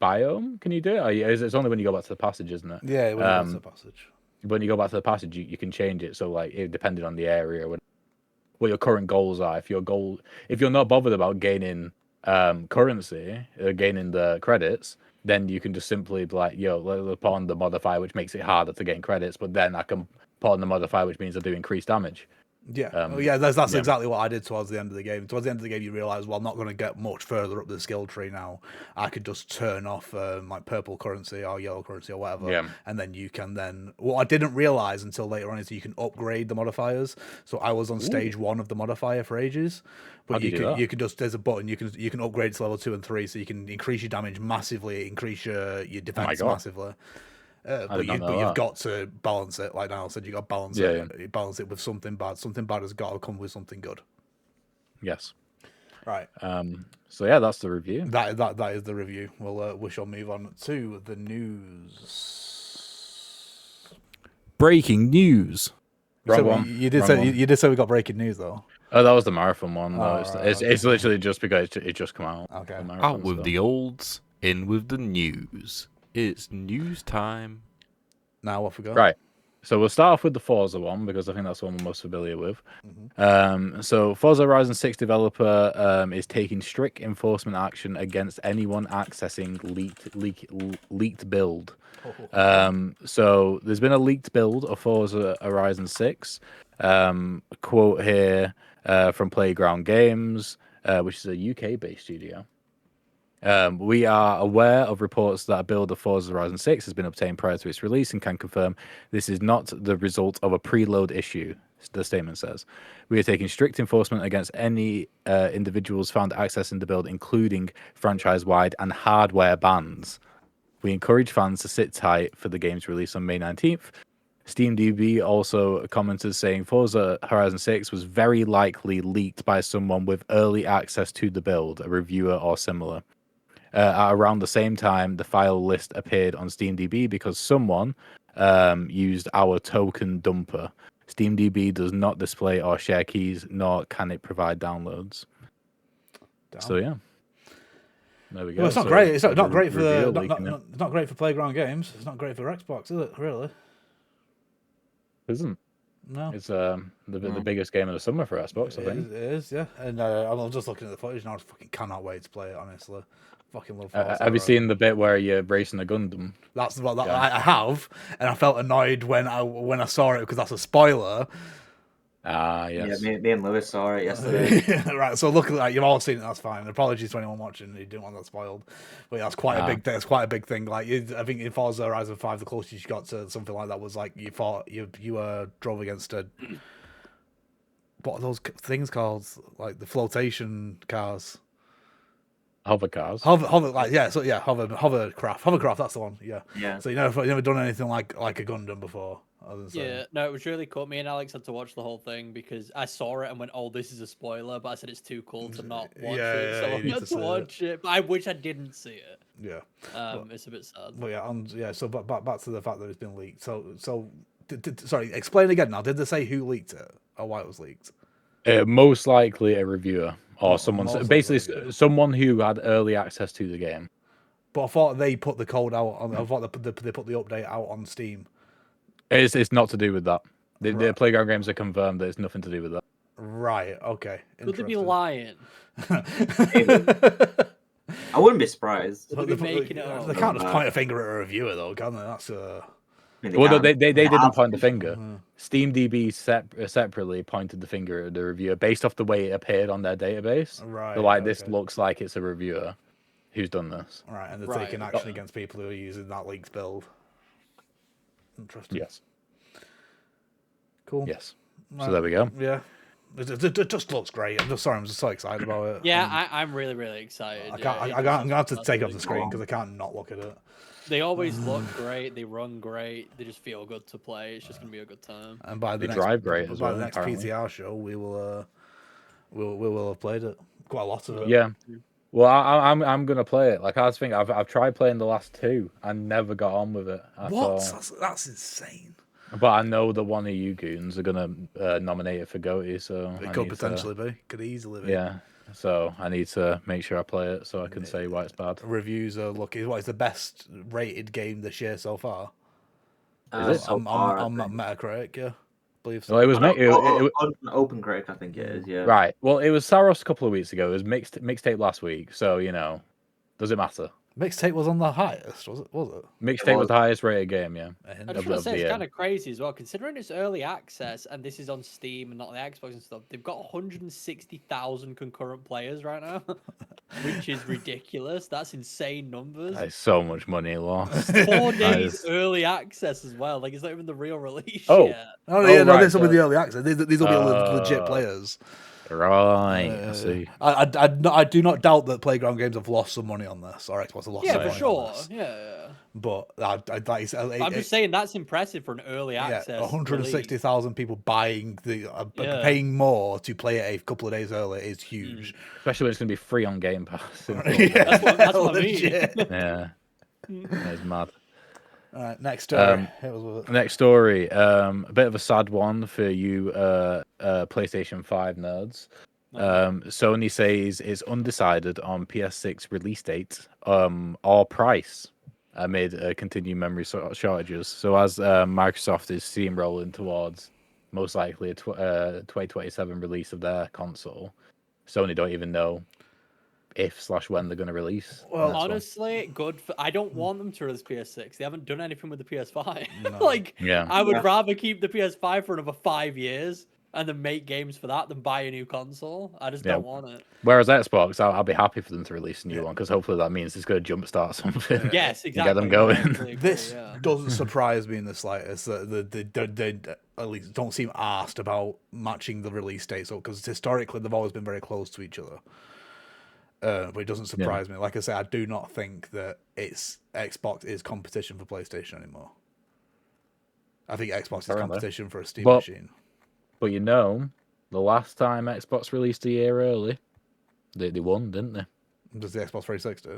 biome. Can you do it? It's only when you go back to the passage, isn't it? Yeah, when you go to the passage. When you go back to the passage, you can change it. So like, depending on the area, what your current goals are. If you're not bothered about gaining currency, gaining the credits, then you can just simply be like, yo, let's put on the modifier which makes it harder to gain credits, but then I can put on the modifier which means I do increased damage. Yeah, that's exactly what I did towards the end of the game. Towards the end of the game, you realise, well, I'm not going to get much further up the skill tree now. I could just turn off like purple currency or yellow currency or whatever, and then you can then. What I didn't realise until later on is you can upgrade the modifiers. So I was on stage 1 of the modifier for ages, but you can just, there's a button you can upgrade to level 2 and 3, so you can increase your damage massively, increase your defense massively. But you've got to balance it. Like Niall said, you got to balance it. Balance it with something bad. Something bad has got to come with something good. Yes. Right. So yeah, that's the review. That is the review. We shall move on to the news. Breaking news. Wrong one. You did say we got breaking news though. Oh, that was the marathon one. Oh, It's literally just because it just come out. Okay. Out with the olds, In with the news. It's news time. Now off we go. Right. So we'll start off with the Forza one because I think that's the one we're most familiar with. So Forza Horizon 6 developer is taking strict enforcement action against anyone accessing leaked build. So there's been a leaked build of Forza Horizon 6. Quote here from Playground Games, which is a UK-based studio. We are aware of reports that a build of Forza Horizon 6 has been obtained prior to its release and can confirm this is not the result of a preload issue, the statement says. We are taking strict enforcement against any individuals found accessing the build, including franchise-wide and hardware bans. We encourage fans to sit tight for the game's release on May 19th. SteamDB also commented saying Forza Horizon 6 was very likely leaked by someone with early access to the build, a reviewer or similar. At around the same time, the file list appeared on SteamDB because someone used our token dumper. SteamDB does not display or share keys, nor can it provide downloads. Damn. So yeah, there we go. Well, it's not So great. It's not great for reveal the leaking it. it's not great for Playground Games. It's not great for Xbox, is it? Really? Isn't. No. It's the biggest game of the summer for Xbox, I think. It is, yeah. And I'm just looking at the footage now. I fucking cannot wait to play it. Honestly, fucking love. Forza Have you Horizon. seen the bit where you're racing a Gundam? That's what Yeah. I have, and I felt annoyed when I saw it because that's a spoiler. Ah, yes. Yeah, me and Lewis saw it yesterday. Right, so look at that. You've all seen it. That's fine. Apologies to anyone watching who didn't want that spoiled. But yeah, that's quite a big thing. It's quite a big thing. Like I think in Forza Horizon 5, the closest you got to something like that was like you drove against a what are those things called? Like the flotation cars. Hover cars. Hovercraft. Hovercraft. That's the one. Yeah. Yeah. So you never done anything like a Gundam before. Yeah, no, it was really cool. Me and Alex had to watch the whole thing because I saw it and went, "Oh, this is a spoiler," but I said it's too cool to not watch it, so I you need had to to see watch it. But I wish I didn't see it. Yeah. It's a bit sad. But yeah, so back to the fact that it's been leaked. So sorry, explain again now. Did they say who leaked it or why it was leaked? Most likely a reviewer or someone, most basically likely, yeah. someone who had early access to the game. But I thought they put the code out on. I thought they put the update out on Steam. It's not to do with that. The Right. Playground Games are confirmed that it's nothing to do with that. Right. Okay. Could they be lying? I wouldn't be surprised. Could they be making it up? They can't just point a finger at a reviewer though, can they? That's I mean, Well, no, can. they didn't have point the to. finger. SteamDB separately pointed the finger at the reviewer based off the way it appeared on their database. Right. They're like, this okay. looks like it's a reviewer who's done this. Right, and they're Right. taking action against people who are using that leaked build. Interesting. Yes. Cool. Yes. Right. So there we go. Yeah. It just looks great. I'm just so excited about it. Yeah, I'm really, really excited. I yeah, can't. it I'm just gonna have to sounds take it off really the screen cool. because I can't not look at it. They always look great. They run great. They just feel good to play. It's just gonna be a good time. And by the They next, drive great as by well, the next apparently. PTR show, we will have played it. Quite a lot of it. Yeah. Well, I'm gonna play it. Like I was thinking, I've tried playing the last two and never got on with it at all. That's insane. But I know that one of you goons are gonna nominate it for GOTY, so It I could need potentially be. Could easily be. Yeah. So I need to make sure I play it so I can say why it's bad. Reviews are looking. What is the best rated game this year so far? Is it? So on far, I on think. Metacritic, yeah. I believe so. Well, it was Open Critic, I think it is. Yeah. right. Well, it was Saros a couple of weeks ago. It was mixtape last week. So does it matter? Mixtape was on the highest, was it? Mixtape was the highest rated game. Yeah. I A just hint. want to of say the it's year. kind of crazy as well, considering it's early access and this is on Steam and not the Xbox and stuff. They've got 160,000 concurrent players right now, which is ridiculous. That's insane numbers. That's so much money lost. 4 That days is- early access as well. Like it's not even the real release Oh. yet. Oh, yeah, no, right, this will be so- the early access. These will be legit players. Right. I see. I do not doubt that Playground Games have lost some money on this, or Xbox have lost Yeah, some for money sure. on this. Yeah. But I'm just saying that's impressive for an early access. 160,000 people buying paying more to play it a couple of days early is huge. Especially when it's gonna be free on Game Pass. Yeah, That's what I mean. legit. Yeah. It's mad. All right, next story. Hit us with it. Next story. A bit of a sad one for you PlayStation 5 nerds. Sony says it's undecided on PS6 release date or price amid continued memory shortages. So as Microsoft is steamrolling towards most likely a 2027 release of their console, Sony don't even know if/when they're going to release. Well, honestly, good. I don't want them to release PS6. They haven't done anything with the PS5. No. Like, Yeah. I would rather keep the PS5 for another 5 years and then make games for that than buy a new console. I just don't want it. Whereas Xbox, I'll be happy for them to release a new one because hopefully that means it's going to jumpstart something. Yes, and exactly. get them going. Exactly, This doesn't surprise me in the slightest. They at least don't seem asked about matching the release dates up because historically they've always been very close to each other. But it doesn't surprise me. Like I say, I do not think that Xbox is competition for PlayStation anymore. I think Xbox is competition for a Steam machine. But you know, the last time Xbox released a year early, they won, didn't they? Does the Xbox 360?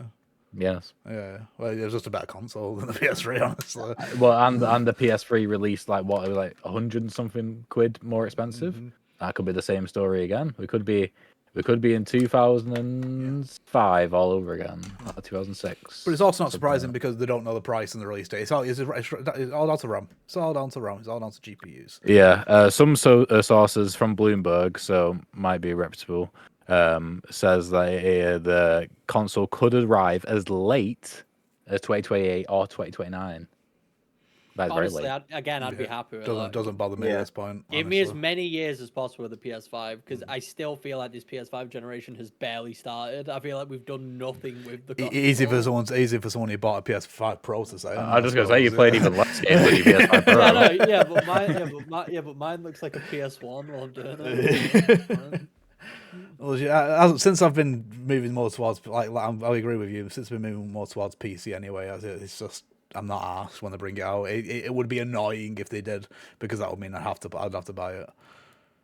Yes. Yeah. Well, it was just a better console than the PS3, honestly. Well, and the PS3 released like 100 and something quid more expensive. That could be the same story again. We could be in 2005 all over again, 2006. But it's also not surprising because they don't know the price and the release date. It's all down to RAM. It's all down to RAM. It's all down to GPUs. Yeah, some sources from Bloomberg, so might be reputable, says that the console could arrive as late as 2028 or 2029. That's honestly, very late. I'd be happy with that. Doesn't bother me at this point. Give me as many years as possible with the PS5 because I still feel like this PS5 generation has barely started. I feel like we've done nothing with the console. Easy for someone who bought a PS5 Pro to say. I was just gonna say you played even less games with your PS5 Pro. but mine looks like a PS1 while I'm doing it. Well, since I've been moving more towards I agree with you. Since I've been moving more towards PC anyway, it's just I'm not asked when they bring it out. It would be annoying if they did because that would mean I'd have to buy it.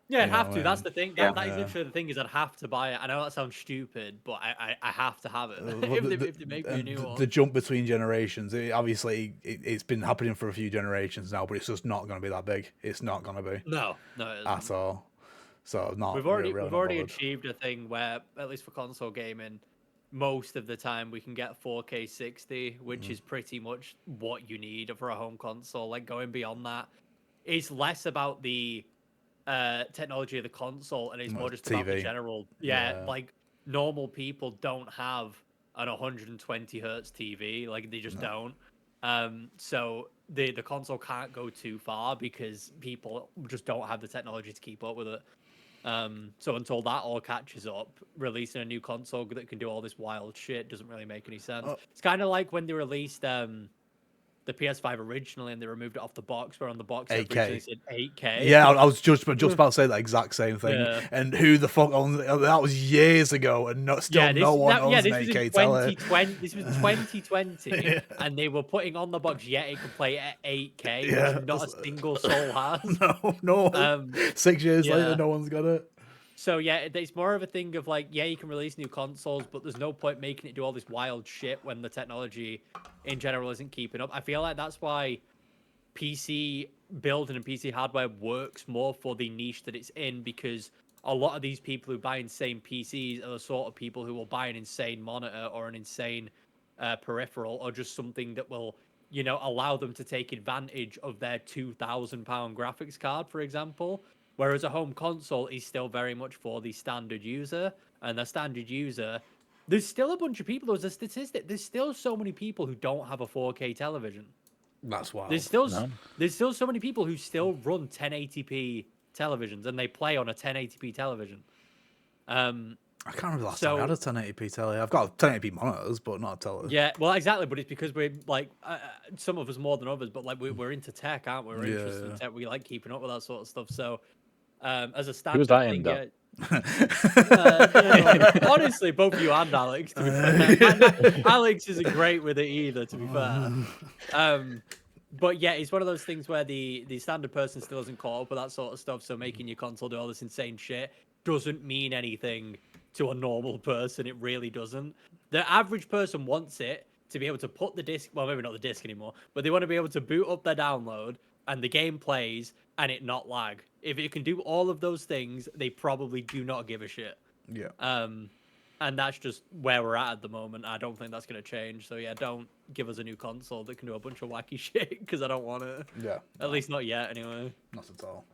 Yeah, I'd have to. That's the thing. That is literally the thing is I'd have to buy it. I know that sounds stupid, but I have to have it if they make me a new one. The jump between generations, obviously it's been happening for a few generations now, but it's just not going to be that big. It's not going to be. No, it isn't. At all. So not. We've already achieved a thing where, at least for console gaming, most of the time we can get 4K 60, which is pretty much what you need for a home console. Like going beyond that, it's less about the technology of the console and it's more just about the general. Like normal people don't have an 120 hertz TV, like they just don't. So the console can't go too far because people just don't have the technology to keep up with it. So until that all catches up, releasing a new console that can do all this wild shit doesn't really make any sense. It's kind of like when they released the PS5 originally and they removed it off the box, where on the box it originally said 8K. Yeah, I was just about to say that exact same thing. Yeah. And who the fuck owns it? That was years ago, and no one owns an 8K tele. This was 2020, and they were putting on the box, it can play at 8K, which not a single soul has. No. 6 years later, no one's got it. So it's more of a thing of like, you can release new consoles, but there's no point making it do all this wild shit when the technology in general isn't keeping up. I feel like that's why PC building and PC hardware works more for the niche that it's in, because a lot of these people who buy insane PCs are the sort of people who will buy an insane monitor or an insane peripheral or just something that will, allow them to take advantage of their £2,000 graphics card, for example. Whereas a home console is still very much for the standard user, and the standard user, there's still a bunch of people. There's a statistic. There's still so many people who don't have a 4K television. That's wild. There's still so many people who still run 1080p televisions, and they play on a 1080p television. I can't remember the last time I had a 1080p tele. I've got 1080p monitors, but not a tele. Yeah, well, exactly. But it's because we're like some of us more than others, but like we're into tech, aren't we? We're interested in tech. We like keeping up with that sort of stuff. So. As a standard thing, honestly, both you and Alex, to be fair. Alex isn't great with it either, to be fair. But yeah, it's one of those things where the standard person still hasn't caught up with that sort of stuff, so making your console do all this insane shit doesn't mean anything to a normal person. It really doesn't. The average person wants it to be able to put the disc, well, maybe not the disc anymore, but they want to be able to boot up their download and the game plays, and it not lag. If it can do all of those things, they probably do not give a shit. Yeah. And that's just where we're at the moment. I don't think that's going to change. So yeah, don't give us a new console that can do a bunch of wacky shit because I don't want it. Yeah. At least not yet, anyway. Not at all.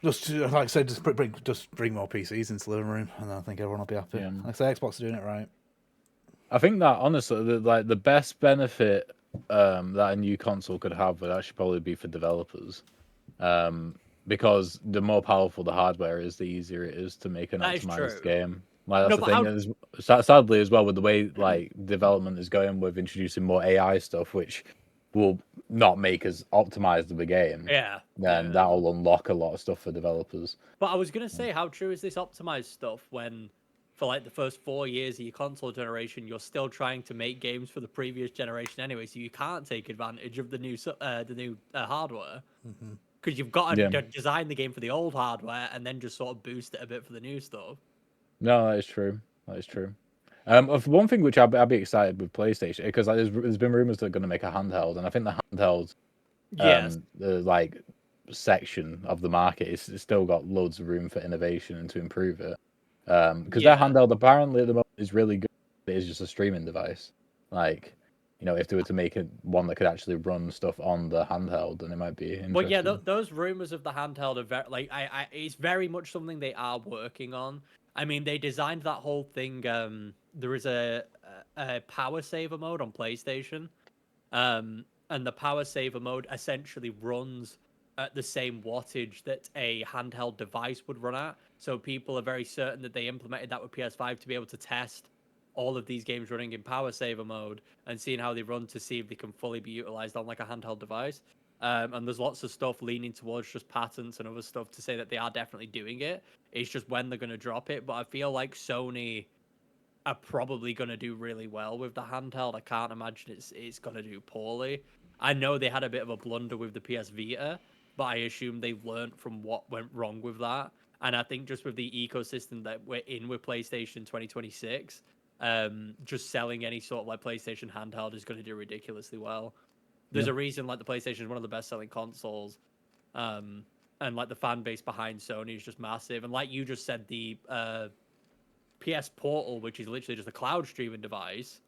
Just like I said, just bring more PCs into the living room, and I think everyone will be happy. Yeah. Like I say, Xbox are doing it right. I think that honestly, the best benefit that a new console could have would actually probably be for developers, because the more powerful the hardware is, the easier it is to make an That is optimized true. game. Like No, that's but the thing. Sadly, as well, with the way like development is going, with introducing more AI stuff, which will not make us optimized of the game. Yeah. Then yeah. that'll unlock a lot of stuff for developers. But I was going to say, how true is this optimized stuff when, for like the first 4 years of your console generation, you're still trying to make games for the previous generation anyway, so you can't take advantage of the new hardware. Because you've got to design the game for the old hardware and then just sort of boost it a bit for the new stuff. No, that is true. That is true. Of one thing which I'd be excited with PlayStation, because like, there's been rumors they're going to make a handheld, and I think the handheld, Yes. the like section of the market is still got loads of room for innovation and to improve it. Because their handheld apparently at the moment is really good. It is just a streaming device. Like, you know, if they were to make one that could actually run stuff on the handheld, then it might be interesting. Well, yeah, those rumors of the handheld are very like it's very much something they are working on. I mean, they designed that whole thing. There is a power saver mode on PlayStation, and the power saver mode essentially runs at the same wattage that a handheld device would run at. So people are very certain that they implemented that with PS5 to be able to test all of these games running in power saver mode and seeing how they run to see if they can fully be utilized on like a handheld device. And there's lots of stuff leaning towards just patents and other stuff to say that they are definitely doing it. It's just when they're going to drop it. But I feel like Sony are probably going to do really well with the handheld. I can't imagine it's going to do poorly. I know they had a bit of a blunder with the PS Vita, but I assume they learned from what went wrong with that. And I think just with the ecosystem that we're in with PlayStation 2026, just selling any sort of like PlayStation handheld is going to do ridiculously well. There's a reason like the PlayStation is one of the best selling consoles, and like the fan base behind Sony is just massive. And like you just said, the PS Portal, which is literally just a cloud streaming device,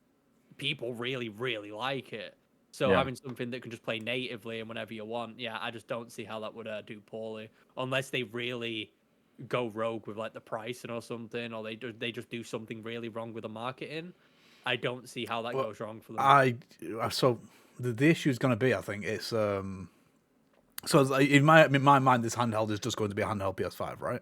people really, really like it. So having something that can just play natively and whenever you want, I just don't see how that would do poorly, unless they really go rogue with like the pricing or something, or they just do something really wrong with the marketing. I don't see how that goes wrong for them. So the issue is going to be, I think it's so it's like, in my mind, this handheld is just going to be a handheld PS5, right?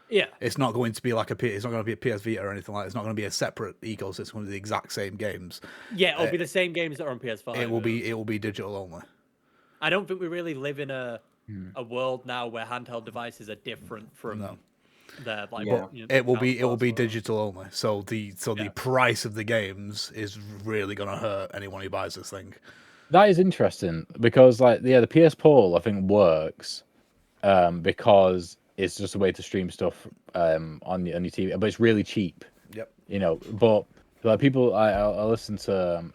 Yeah, it's not going to be like it's not going to be a PS Vita or anything like that. It's not going to be a separate ecosystem with the exact same games. Yeah, it'll be the same games that are on PS5. It will be digital only. I don't think we really live in a world now where handheld devices are different from their like. It will be digital only. So the price of the games is really going to hurt anyone who buys this thing. That is interesting because like the PS Portal I think works because it's just a way to stream stuff on your TV, but it's really cheap. Yep. You know, but like people, I listened to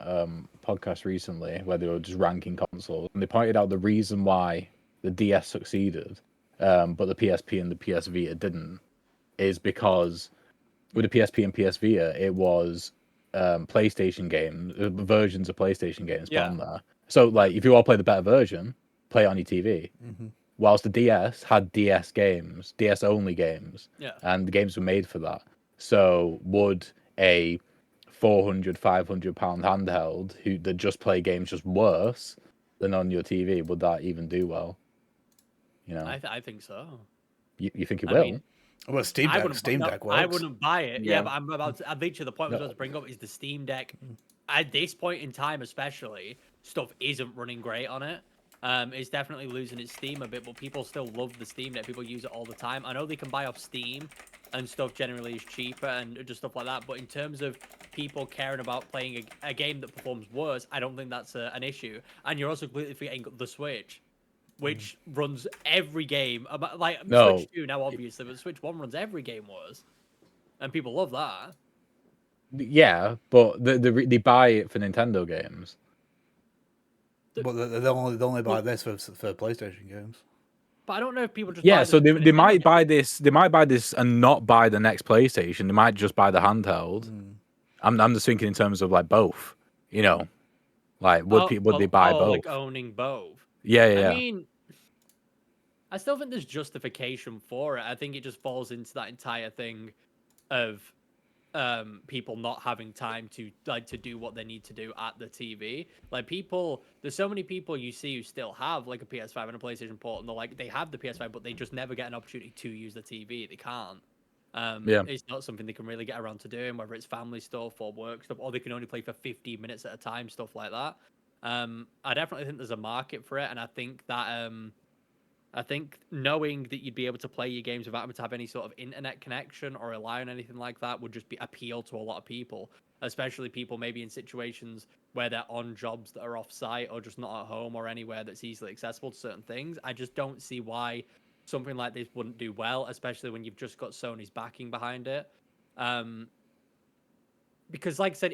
podcast recently where they were just ranking consoles, and they pointed out the reason why the DS succeeded, but the PSP and the PS Vita didn't, is because with the PSP and PS Vita, it was PlayStation games, versions of PlayStation games put on there. So like, if you all play the better version, play it on your TV. Mm-hmm. Whilst the DS had DS games, DS only games, and the games were made for that. So would a £400, £500 handheld that just play games just worse than on your TV, would that even do well? You know, I think so. You think it will? Well, Steam Deck works. I wouldn't buy it. Yeah, but I'm about to literally the point I was about to bring up is the Steam Deck. At this point in time, especially, stuff isn't running great on it. It's definitely losing its steam a bit, but people still love the Steam Deck. People use it all the time. I know they can buy off Steam, and stuff generally is cheaper and just stuff like that. But in terms of people caring about playing a game that performs worse, I don't think that's an issue. And you're also completely forgetting the Switch, which runs every game. Like Switch 2 now, obviously, but Switch 1 runs every game worse, and people love that. Yeah, but they buy it for Nintendo games. But they'll only buy this for PlayStation games. But I don't know if people just Yeah, buy so them for they the might gimmick. buy this. They might buy this and not buy the next PlayStation. They might just buy the handheld. I'm just thinking in terms of like both. You know, like would they buy both? Like owning both. Yeah, yeah, I yeah. mean, I still think there's justification for it. I think it just falls into that entire thing of people not having time to do what they need to do at the TV. Like there's so many people you see who still have like a PS5 and a PlayStation Port, and they have the PS5, but they just never get an opportunity to use the TV. They can't. Yeah. It's not something they can really get around to doing, whether it's family stuff or work stuff, or they can only play for 15 minutes at a time, stuff like that. I definitely think there's a market for it, and I think that I think knowing that you'd be able to play your games without having to have any sort of internet connection or rely on anything like that would just be appeal to a lot of people, especially people maybe in situations where they're on jobs that are off site or just not at home or anywhere that's easily accessible to certain things. I just don't see why something like this wouldn't do well, especially when you've just got Sony's backing behind it. Because like I said,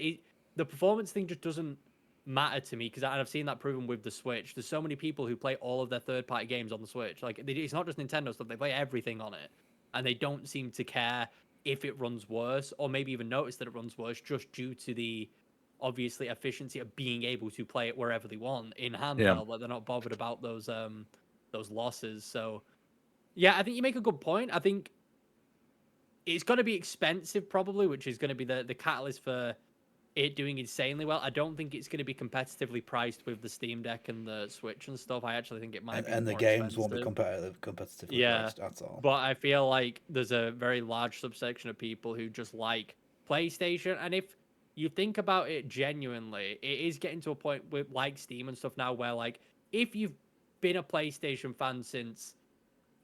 the performance thing just doesn't matter to me, because I've seen that proven with the Switch. There's so many people who play all of their third-party games on the Switch. Like, it's not just Nintendo stuff; they play everything on it, and they don't seem to care if it runs worse, or maybe even notice that it runs worse, just due to the obviously efficiency of being able to play it wherever they want in handheld. Yeah. Like, they're not bothered about those losses. So, yeah, I think you make a good point. I think it's going to be expensive probably, which is going to be the catalyst for it doing insanely well. I don't think it's going to be competitively priced with the Steam Deck and the Switch and stuff. I actually think it might be And the more games won't be expensive. competitively Yeah, priced at all. but I feel like there's a very large subsection of people who just like PlayStation. And if you think about it genuinely, it is getting to a point with like Steam and stuff now where, like, if you've been a PlayStation fan since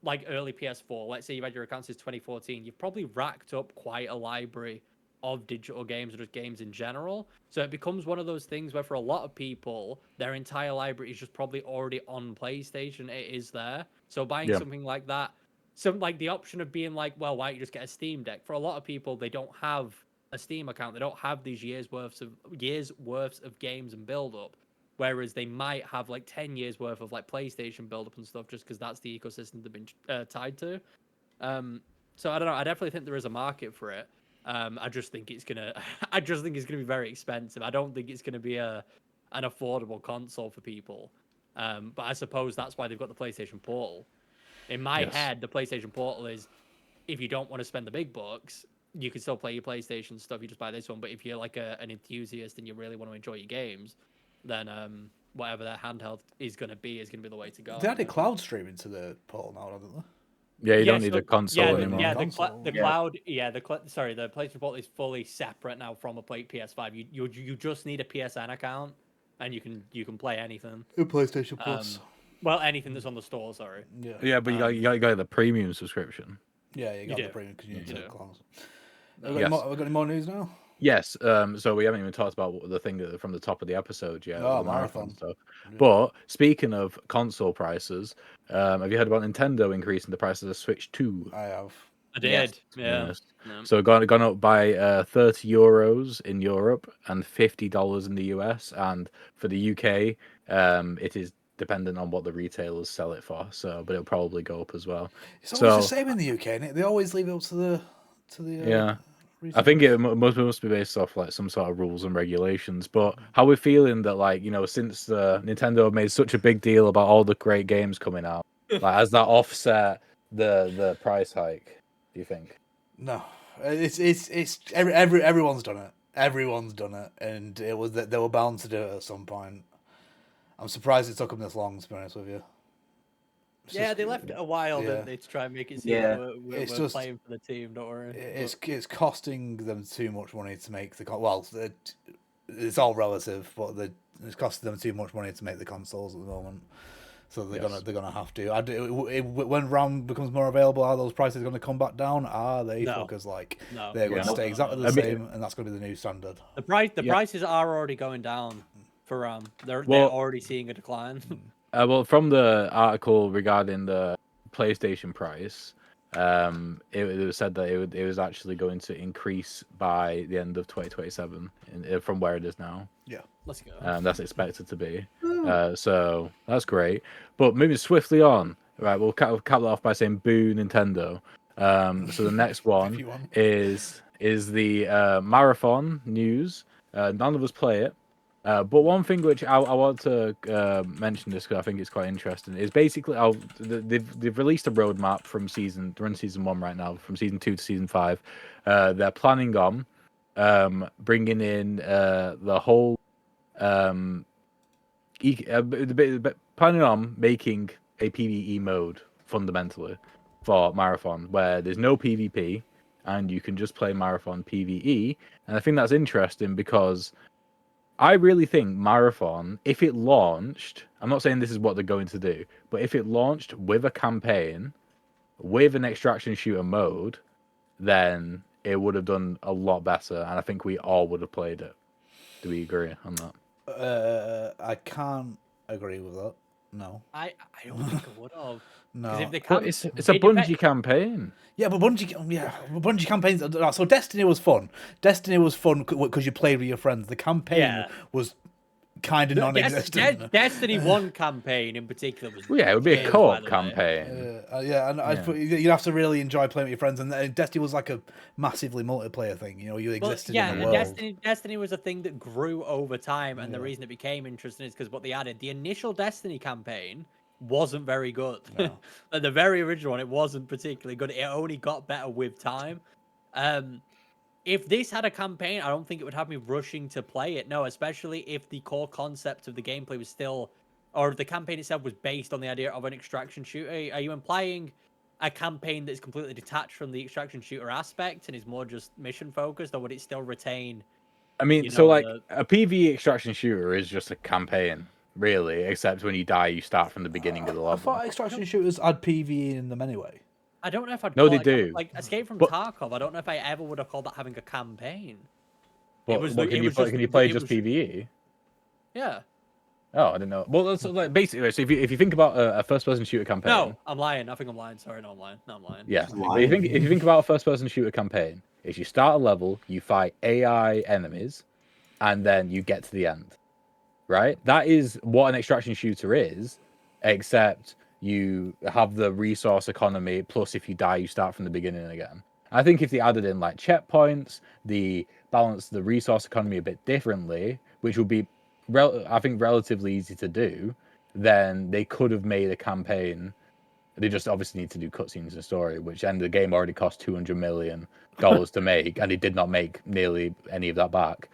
like early PS4, let's say you've had your account since 2014, you've probably racked up quite a library of digital games or just games in general. So it becomes one of those things where for a lot of people, their entire library is just probably already on PlayStation. It is there. So buying Yeah. something like that, some like the option of being like, well, why don't you just get a Steam Deck? For a lot of people, they don't have a Steam account. They don't have these years worths of games and build up. Whereas they might have like 10 years worth of like PlayStation build up and stuff, just because that's the ecosystem they've been tied to. So I don't know. I definitely think there is a market for it. I just think it's gonna. I just think it's gonna be very expensive. I don't think it's gonna be an affordable console for people. But I suppose that's why they've got the PlayStation Portal. In my head, the PlayStation Portal is, if you don't want to spend the big bucks, you can still play your PlayStation stuff. You just buy this one. But if you're like an enthusiast and you really want to enjoy your games, then whatever that handheld is gonna be the way to go. They added cloud streaming to the portal now, haven't they? Yeah, you don't so- need a console Yeah, anymore. yeah. The Console. cloud, the PlayStation Portal is fully separate now from a PS5. You just need a PSN account, and you can play anything. The PlayStation Plus. Well, anything that's on the store. Sorry. Yeah. Yeah, but you got the premium subscription. Yeah, you got do. the premium because you need You to do. close. Yes. Have we got any more news now? Yes. So we haven't even talked about the thing from the top of the episode yet. Oh, the Marathon. stuff. But speaking of console prices, have you heard about Nintendo increasing the price of the Switch 2? I have. I did. Yes. Yeah. Yes. Yeah. So gone up by €30 in Europe and $50 in the US, and for the UK, it is dependent on what the retailers sell it for. So, but it'll probably go up as well. It's always the So same in the UK, isn't it? They always leave it up to the yeah. I think it must be based off like some sort of rules and regulations. But how we're feeling that, like, since Nintendo have made such a big deal about all the great games coming out, like, has that offset the price hike? Do you think? No, it's everyone's done it. Everyone's done it, and it was that they were bound to do it at some point. I'm surprised it took them this long, to be honest with you. It's Yeah, just- they left it a while, yeah. didn't they, to try and make it seem Yeah. like we're It's just- playing for the team. Don't worry. It's costing them too much money to make it's all relative, but it's costing them too much money to make the consoles at the moment. So they're gonna have to. When RAM becomes more available, are those prices going to come back down? Are they? No. Because No. they're going to Yeah. stay exactly the I mean- same, and that's going to be the new standard. The prices are already going down for they're Well- already seeing a decline. Well, from the article regarding the PlayStation price, it said that it was actually going to increase by the end of 2027 from where it is now. Let's go. That's expected to be. So that's great. But moving swiftly on, Right, we'll cap that off by saying boo Nintendo. So the next one Everyone. is the Marathon news. None of us play it. But one thing which I want to mention this because I think it's quite interesting is basically they've released a roadmap from they're in season 1 right now, from season 2 to season 5. They're planning on bringing in the whole planning on making a PVE mode fundamentally for Marathon where there's no PvP and you can just play Marathon PVE. And I think that's interesting because I really think Marathon, if it launched, I'm not saying this is what they're going to do, but if it launched with a campaign, with an extraction shooter mode, then it would have done a lot better. And I think we all would have played it. Do we agree on that? I can't agree with that. No. I don't think I would have. No. Because if they But can, it's a Bungie campaign. Yeah, but Bungie campaigns. So Destiny was fun. Destiny was fun because you played with your friends. The campaign was kind of non-existent. Destiny 1 campaign in particular was. Well, yeah, it would be a weird, co-op by the way. campaign. You'd have to really enjoy playing with your friends. And Destiny was like a massively multiplayer thing. You know, you existed in the world. Destiny was a thing that grew over time, and the reason it became interesting is because what they added. The initial Destiny campaign wasn't very good. No. Like the very original one, it wasn't particularly good. It only got better with time. If this had a campaign, I don't think it would have me rushing to play it. No, especially if the core concept of the gameplay was still, or the campaign itself was based on the idea of an extraction shooter. Are you implying a campaign that's completely detached from the extraction shooter aspect and is more just mission focused, or would it still retain? I mean, a PvE extraction shooter is just a campaign, really, except when you die, you start from the beginning of the level. I thought extraction shooters had PvE in them anyway. I don't know if I'd No, call they do. Like Escape from Tarkov, I don't know if I ever would have called that having a campaign. Can you play just PvE? Yeah. Oh, I didn't know. Well, that's like basically. So if you think about a first-person shooter campaign, No, I'm lying. I think I'm lying. Sorry, no, I'm lying. No, I'm lying. Yeah, but if you think about a first-person shooter campaign, is you start a level, you fight AI enemies, and then you get to the end, right? That is what an extraction shooter is, except you have the resource economy. Plus, if you die, you start from the beginning again. I think if they added in like checkpoints, the balance the resource economy a bit differently, which would be I think relatively easy to do, then they could have made a campaign. They just obviously need to do cutscenes and story, which and the game already cost $200 million to make, and it did not make nearly any of that back.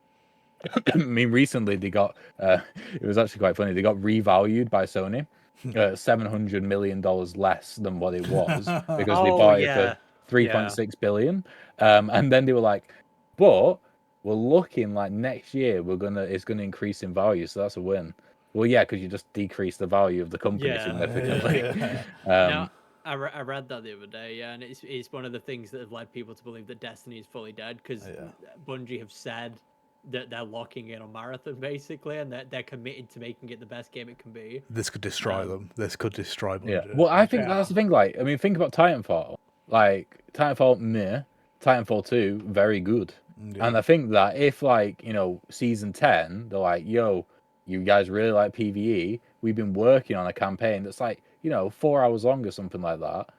I mean, recently they got it was actually quite funny. They got revalued by Sony, $700 million less than what it was because they bought it for $3.6 billion, and then they were like, but we're looking like next year it's gonna increase in value, so that's a win. Well, yeah, because you just decrease the value of the company significantly. No, I read that the other day, and it's one of the things that have led people to believe that Destiny is fully dead because Bungie have said that they're locking in on Marathon basically, and that they're committed to making it the best game it can be. This could destroy them. This could destroy Bungie. Yeah. Well, I think that's the thing. Like, I mean, think about Titanfall. Like, Titanfall, meh. Titanfall 2, very good. Yeah. And I think that if, like, season 10, they're like, yo, you guys really like PvE. We've been working on a campaign that's like, 4 hours long or something like that.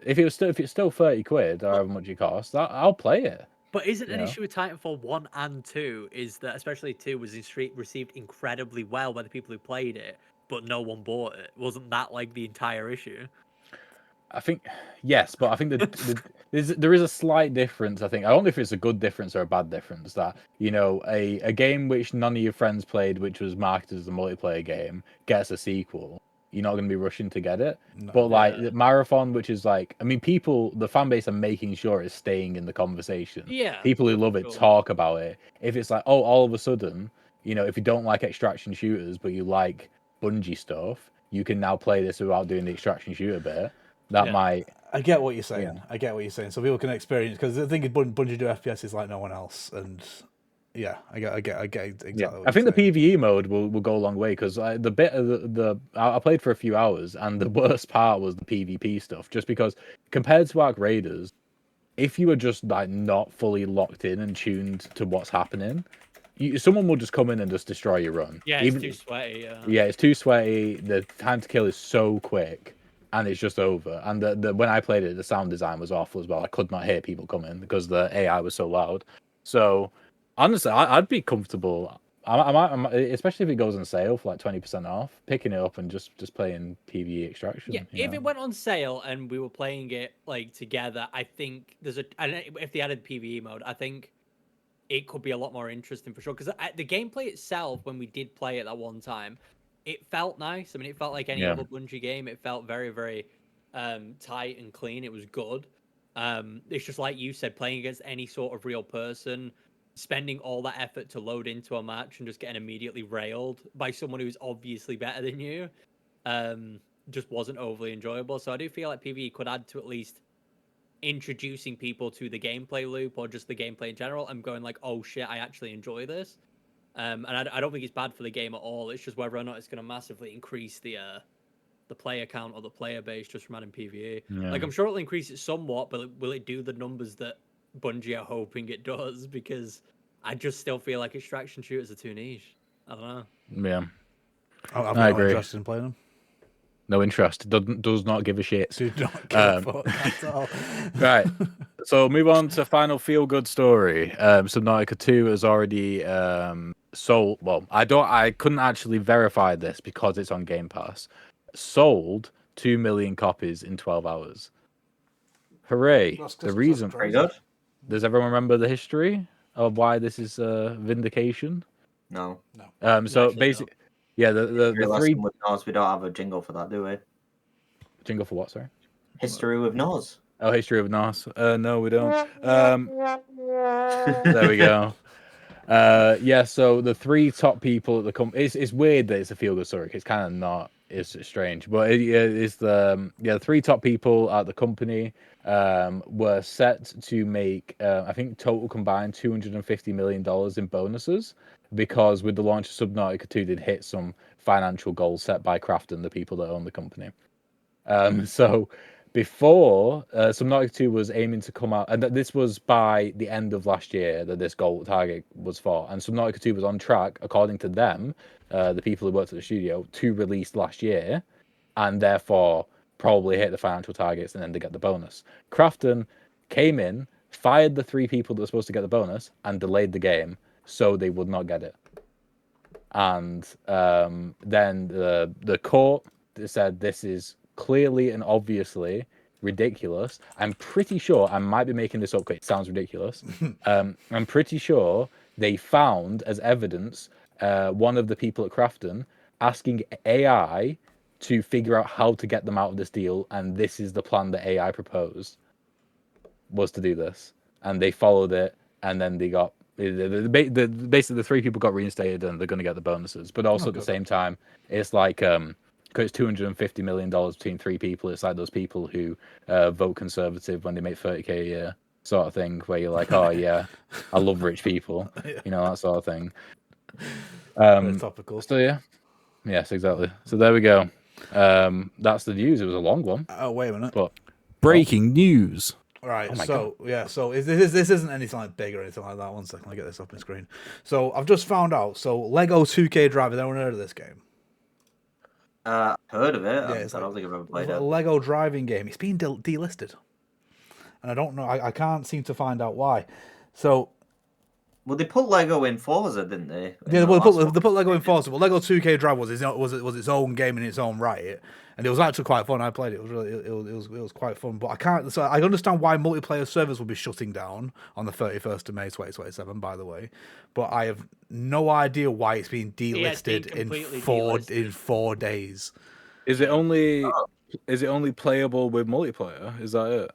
If it's still 30 quid or however much it costs, I'll play it. But isn't an issue with Titanfall 1 and 2 is that especially 2 was received incredibly well by the people who played it, but no one bought it? Wasn't that like the entire issue? I think yes, but I think there is a slight difference. I don't know if it's a good difference or a bad difference. That a game which none of your friends played, which was marketed as a multiplayer game, gets a sequel. You're not going to be rushing to get it. No, but like Marathon, which is like, I mean, the fan base are making sure it's staying in the conversation. Yeah. People who love it talk about it. If it's like, all of a sudden, if you don't like extraction shooters but you like Bungie stuff, you can now play this without doing the extraction shooter bit. That might. I get what you're saying. Yeah. I get what you're saying. So people can experience, because the thing is, Bungie do FPS is like no one else, and yeah, I get exactly. Yeah. What I think saying. the PVE mode will go a long way, because the bit of I played for a few hours, and the worst part was the PvP stuff, just because compared to Arc Raiders, if you were just like not fully locked in and tuned to what's happening, someone will just come in and just destroy your run. Yeah, it's too sweaty. Yeah, it's too sweaty. The time to kill is so quick. and it's just over. And when I played it, the sound design was awful as well. I could not hear people coming because the AI was so loud. So honestly, I'd be comfortable. I might, especially if it goes on sale for like 20% off, picking it up and just playing PVE extraction. Yeah, you if know? it went on sale and we were playing it like together, I think if they added PVE mode, I think it could be a lot more interesting for sure. Because the gameplay itself, when we did play it that one time, it felt nice. I mean, it felt like any Yeah. other Bungie game. It felt very, very tight and clean. It was good. It's just like you said, playing against any sort of real person, spending all that effort to load into a match and just getting immediately railed by someone who's obviously better than you, just wasn't overly enjoyable. So I do feel like PvE could add to at least introducing people to the gameplay loop or just the gameplay in general and going like, oh shit, I actually enjoy this. And I don't think it's bad for the game at all. It's just whether or not it's going to massively increase the player count or the player base just from adding PvE. Yeah. Like, I'm sure it'll increase it somewhat, but will it do the numbers that Bungie are hoping it does? Because I just still feel like extraction shooters are too niche. I don't know. Yeah. I'm I not agree. interested in playing them. No interest. Does not give a shit. Do not give a fuck at all. Right. So move on to final feel good story. Subnautica 2 has already sold. Well, I couldn't actually verify this because it's on Game Pass. Sold 2 million copies in 12 hours. Hooray! The reason. Pretty good. Does everyone remember the history of why this is vindication? No. So Actually, basically, yeah, the three With Nos, we don't have a jingle for that, do we? jingle for what? Sorry. History with Nos. Oh, history of Nos. No, we don't. There we go. Yeah, so the three top people at the company. It's weird that it's a feel good story. It's kind of not. It's strange, but it's the three top people at the company were set to make I think total combined $250 million in bonuses because with the launch of Subnautica 2 they'd hit some financial goals set by Krafton, the people that own the company. So before Subnautica 2 was aiming to come out, and this was by the end of last year that this goal target was for, and Subnautica 2 was on track, according to them, the people who worked at the studio, to release last year, and therefore probably hit the financial targets and then to get the bonus. Krafton came in, fired the three people that were supposed to get the bonus, and delayed the game so they would not get it. And then the court said this is clearly and obviously ridiculous. I'm pretty sure, I might be making this up, it sounds ridiculous. I'm pretty sure they found as evidence one of the people at Krafton asking AI to figure out how to get them out of this deal, and this is the plan that AI proposed, was to do this. And they followed it, and then they got basically the three people got reinstated and they're going to get the bonuses. But also at the same time, it's like because it's $250 million between three people, it's like those people who vote conservative when they make 30k a year sort of thing, where you're like, oh yeah, I love rich people, you know, that sort of thing. Very topical. So yeah, yes, exactly. So there we go. That's the news. It was a long one. Oh, wait a minute. But Breaking news. Right, Oh my so yeah, so this isn't anything like big or anything like that. One second, I get this up on screen. So I've just found out. So Lego 2K Drive. Has anyone heard of this game? Heard of it? Yeah, it's I don't like think I've ever played a it. Lego driving game. It's been delisted, and I don't know. I can't seem to find out why. So Well, they put Lego in Forza, didn't they? yeah, well, they put Lego in Forza, but Lego 2K Drive was its own game in its own right, and it was actually quite fun. I played it; it was quite fun. But I can't. So I understand why multiplayer servers will be shutting down on the 31st of May 2027. By the way, but I have no idea why it's being delisted in 4 days. is it only playable with multiplayer? Is that it?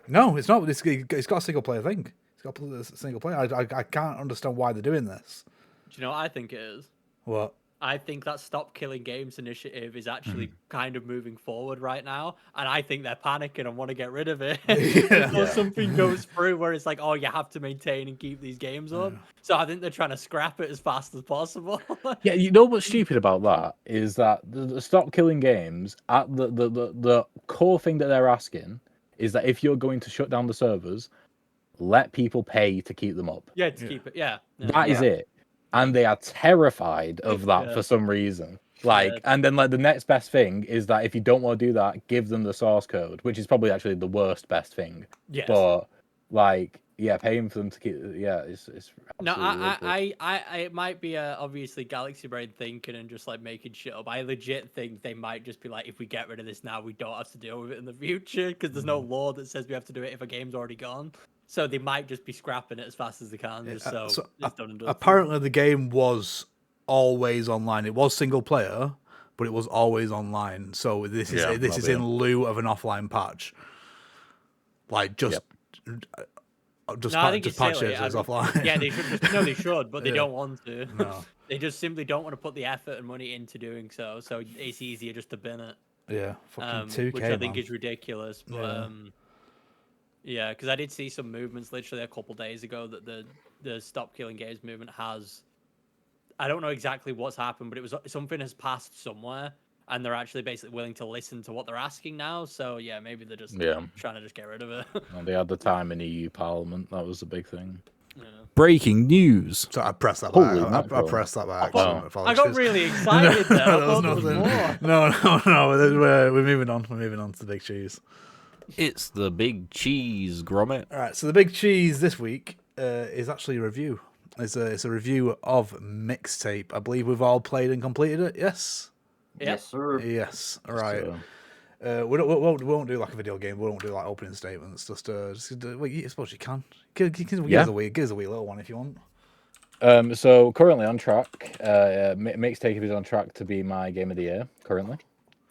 No, it's not. It's got a single player thing. It's got a single player. I can't understand why they're doing this. Do you know what I think it is? What? I think that Stop Killing Games initiative is actually kind of moving forward right now, and I think they're panicking and want to get rid of it before something goes through where it's like, oh, you have to maintain and keep these games up. So I think they're trying to scrap it as fast as possible. Yeah, you know what's stupid about that is that the Stop Killing Games, at the core thing that they're asking is that if you're going to shut down the servers, let people pay to keep them up. Yeah, to keep it. Yeah. That is it. And they are terrified of that for some reason. Like, Yeah. and then like the next best thing is that if you don't want to do that, give them the source code, which is probably actually the worst best thing. Yes. But like, yeah, paying for them to keep, it's No, absolutely ridiculous. it might be obviously Galaxy Brain thinking and just like making shit up. I legit think they might just be like, if we get rid of this now, we don't have to deal with it in the future because there's no law that says we have to do it if a game's already gone. So they might just be scrapping it as fast as they can, just so it's done and dusted. Apparently, the game was always online. It was single player, but it was always online. So this is Yeah, this that'll is be in it. lieu of an offline patch. Like just I think it's patch silly. it as offline. Yeah, they should just no, they should, but they Yeah. don't want to. No. They just simply don't want to put the effort and money into doing so. So it's easier just to bin it. Yeah, fucking 2K, Which I think man. is ridiculous. But Yeah. yeah, because I did see some movements literally a couple days ago that the Stop Killing Games movement has. I don't know exactly what's happened, but it was something has passed somewhere, and they're actually basically willing to listen to what they're asking now. So yeah, maybe they're just trying to just get rid of it. And they had the time in EU Parliament. That was the big thing. Yeah. Breaking news. So I pressed that by Holy I mackerel. pressed that by Wow. accident. I got Apologies. really excited there. I There was thought there was nothing. more. No. We're moving on. We're moving on to the big cheese. It's the big cheese, Gromit. All right. So the big cheese this week is actually a review. It's a review of Mixtape. I believe we've all played and completed it. Yes. Yes, sir. Yes. All right. So, We won't do like a video game. We won't do like opening statements. Just well, I suppose you can. Give us a wee little one if you want. so currently on track. Mixtape is on track to be my game of the year. Currently,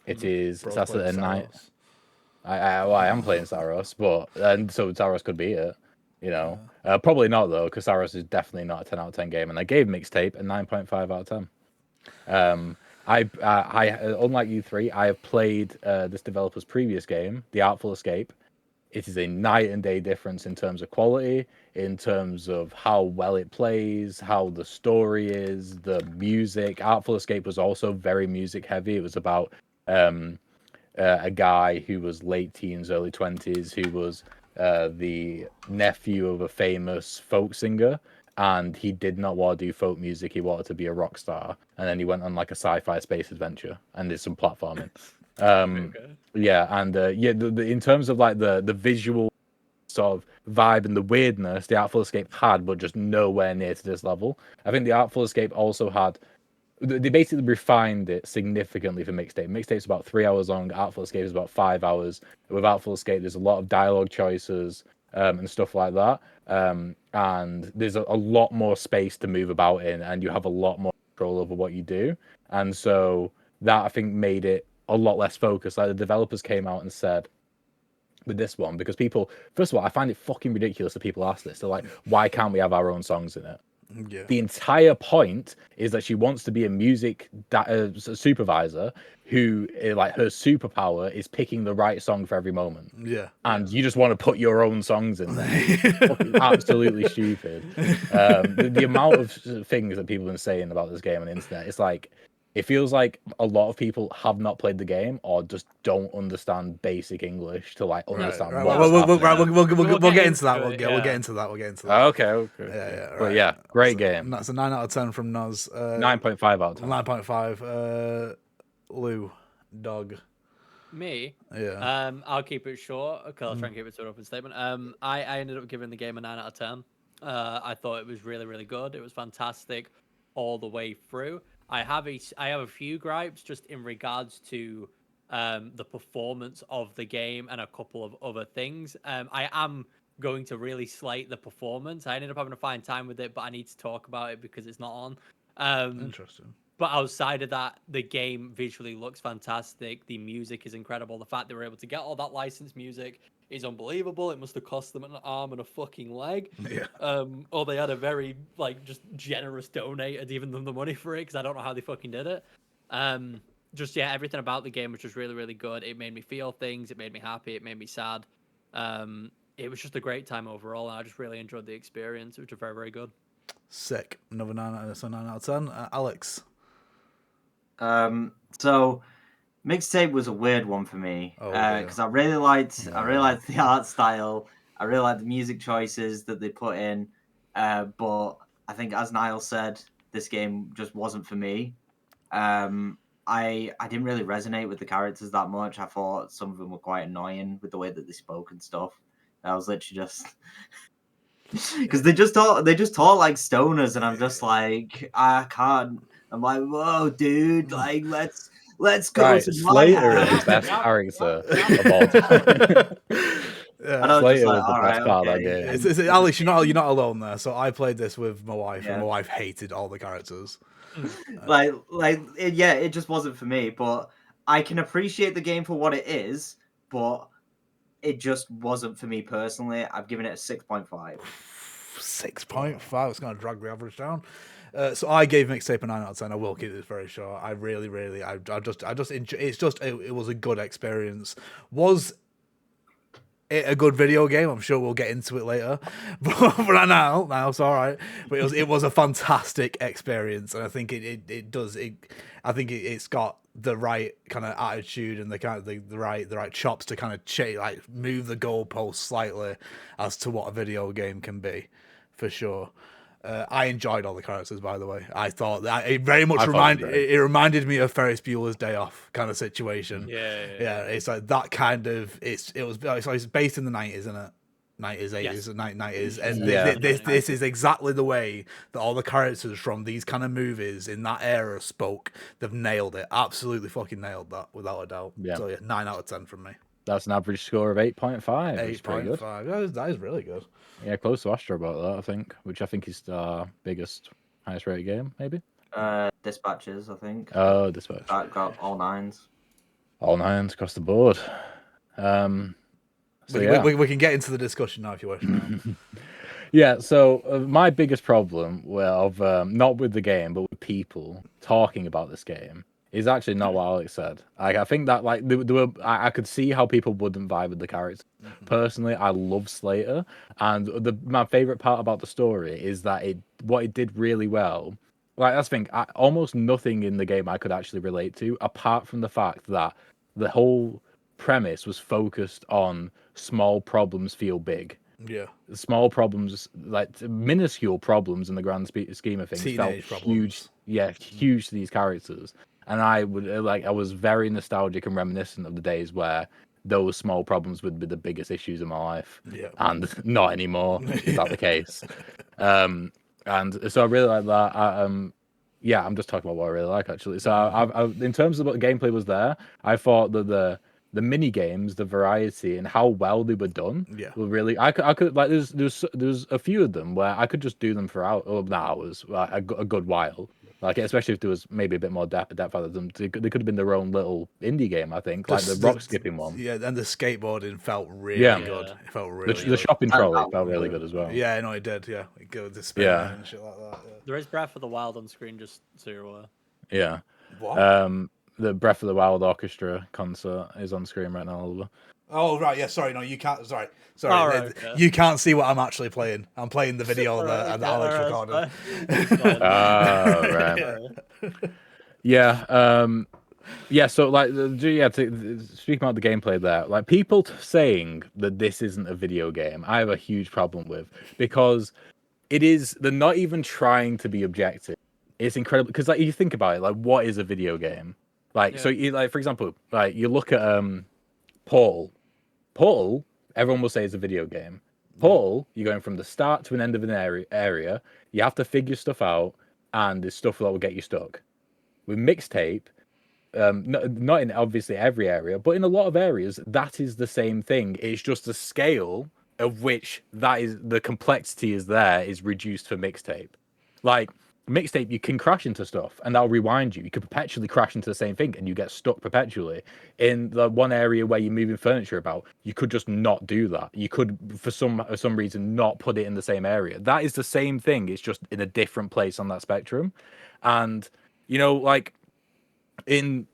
it is Bro's Saturday playing night. Saros. I am playing Saros, but and so Saros could be it. You know, probably not though, because Saros is definitely not a 10 out of 10 game, and I gave Mixtape a 9.5 out of 10. I unlike you three, I have played this developer's previous game, The Artful Escape. It is a night and day difference in terms of quality, in terms of how well it plays, how the story is, the music. Artful Escape was also very music heavy. It was about a guy who was late teens, early 20s, who was the nephew of a famous folk singer, and he did not want to do folk music. He wanted to be a rock star, and then he went on like a sci-fi space adventure and did some platforming. Yeah, and in terms of like the visual sort of vibe and the weirdness, the Artful Escape had, but just nowhere near to this level. I think the Artful Escape also had. They basically refined it significantly for Mixtape. Mixtape's about 3 hours long. Artful Escape is about 5 hours. With Artful Escape, there's a lot of dialogue choices and stuff like that. And there's a lot more space to move about in, and you have a lot more control over what you do. And so that, I think, made it a lot less focused. Like the developers came out and said, with this one, because people, first of all, I find it fucking ridiculous that people ask this. They're like, why can't we have our own songs in it? Yeah. The entire point is that she wants to be a music supervisor who, like, her superpower is picking the right song for every moment. Yeah. And you just want to put your own songs in there. Fucking absolutely stupid. The amount of things that people have been saying about this game on the internet, it's like, it feels like a lot of people have not played the game or just don't understand basic English to like understand Right. what's We'll happening. get into that. We'll yeah. get into that. Okay. Yeah. But Right. yeah, great So, game. That's a 9 out of 10 from Nuz. 9.5 out of 10. 9.5. Lou, dog. Me? Yeah. I'll keep it short because I'll try and keep it to an open statement. I ended up giving the game a 9 out of 10. I thought it was really, really good. It was fantastic all the way through. I have a few gripes just in regards to the performance of the game and a couple of other things. I am going to really slate the performance. I ended up having to find time with it, but I need to talk about it because it's not on. Interesting. But outside of that, the game visually looks fantastic. The music is incredible. The fact they were able to get all that licensed music is unbelievable. It must have cost them an arm and a fucking leg. Yeah. Or they had a very just generous donator to even them the money for it because I don't know how they fucking did it. Everything about the game was just really, really good. It made me feel things. It made me happy. It made me sad. It was just a great time overall, and I just really enjoyed the experience. It was just very, very good. Sick. Another 9 out of 10. Alex. So Mixtape was a weird one for me because I really liked the art style. I really liked the music choices that they put in, but I think, as Niall said, this game just wasn't for me. I I didn't really resonate with the characters that much. I thought some of them were quite annoying with the way that they spoke and stuff. I was literally just because they just talk like stoners, and I'm just like, I can't. I'm like, whoa, dude, like let's go Right, to my Slater is the house. best Yeah. character of all time. And Yeah. I was just Slater like, was the all best right, part of that okay. game. Alex, you're not alone there. So I played this with my wife, and Yeah. my wife hated all the characters. It just wasn't for me. But I can appreciate the game for what it is, but it just wasn't for me personally. I've given it a 6.5. 6.5. It's going to drag the average down. So I gave Mixtape a 9 out of 10. I will keep this very short. I really, I just enjoy. It was a good experience. Was it a good video game? I'm sure we'll get into it later. But for now it's all right. But it was a fantastic experience, and I think I think it's got the right kind of attitude and the kind of the right chops to kind of move the goalposts slightly as to what a video game can be, for sure. I enjoyed all the characters, by the way. I thought that it very much reminded me of Ferris Bueller's Day Off kind of situation. Yeah. It's like that kind of. It's based in the 90s, isn't it? 90s, 80s, Yes. 90s, and Yeah. this is exactly the way that all the characters from these kind of movies in that era spoke. They've nailed it, absolutely fucking nailed that, without a doubt. Yeah. So yeah, 9 out of 10 from me. That's an average score of 8.5. Which is pretty good. 8.5. That is really good. Yeah, close to Astro about that, I think. Which I think is our biggest, highest rated game, maybe. Dispatches, I think. Oh, Dispatch. That got all 9s. All 9s across the board. We can get into the discussion now if you wish. Yeah, so my biggest problem not with the game, but with people talking about this game is actually not what Alex said. I think that I could see how people wouldn't vibe with the character. Personally, I love Slater, and my favorite part about the story is that what it did really well. Like, that's the thing. Almost nothing in the game I could actually relate to, apart from the fact that the whole premise was focused on small problems feel big. Yeah, Small problems, like minuscule problems in the grand scheme of things, Teenage felt problems. huge. Yeah, huge to these characters. And I was very nostalgic and reminiscent of the days where those small problems would be the biggest issues in my life. Yeah. And not anymore. Is that the case? And so I really like that. Yeah, I'm just talking about what I really like, actually. So I in terms of what the gameplay was there, I thought that the mini games, the variety, and how well they were done, were really. I could like there's a few of them where I could just do them for hours, like a good while. Like, especially if there was maybe a bit more depth out of them, they could have been their own little indie game. I think, like the rock skipping one. Yeah, and the skateboarding felt really good. Yeah. It felt really The good. shopping trolley felt really good as well. Yeah, no, it did. Yeah, it go the spin Yeah. and shit like that. Yeah. There is Breath of the Wild on screen, just so you're aware. Yeah. What? The Breath of the Wild Orchestra concert is on screen right now, Oliver. Oh right, yeah. Sorry, no, you can't. Sorry. Oh, right, okay. You can't see what I'm actually playing. I'm playing the video that Alex recorded. Right. Yeah. Yeah. So, like, speaking about the gameplay there, like, people saying that this isn't a video game, I have a huge problem with, because it is. They're not even trying to be objective. It's incredible because, like, you think about it, like, what is a video game? Like, so, for example, like, you look at Portal. Portal, everyone will say is a video game. Portal, you're going from the start to an end of an area. You have to figure stuff out, and there's stuff that will get you stuck. With Mixtape, not in obviously every area, but in a lot of areas, that is the same thing. It's just the scale of which that is the complexity is reduced for Mixtape. Like, Mixtape, you can crash into stuff and that'll rewind you. You could perpetually crash into the same thing and you get stuck perpetually. In the one area where you're moving furniture about, you could just not do that. You could, for some reason, not put it in the same area. That is the same thing. It's just in a different place on that spectrum. And, like, in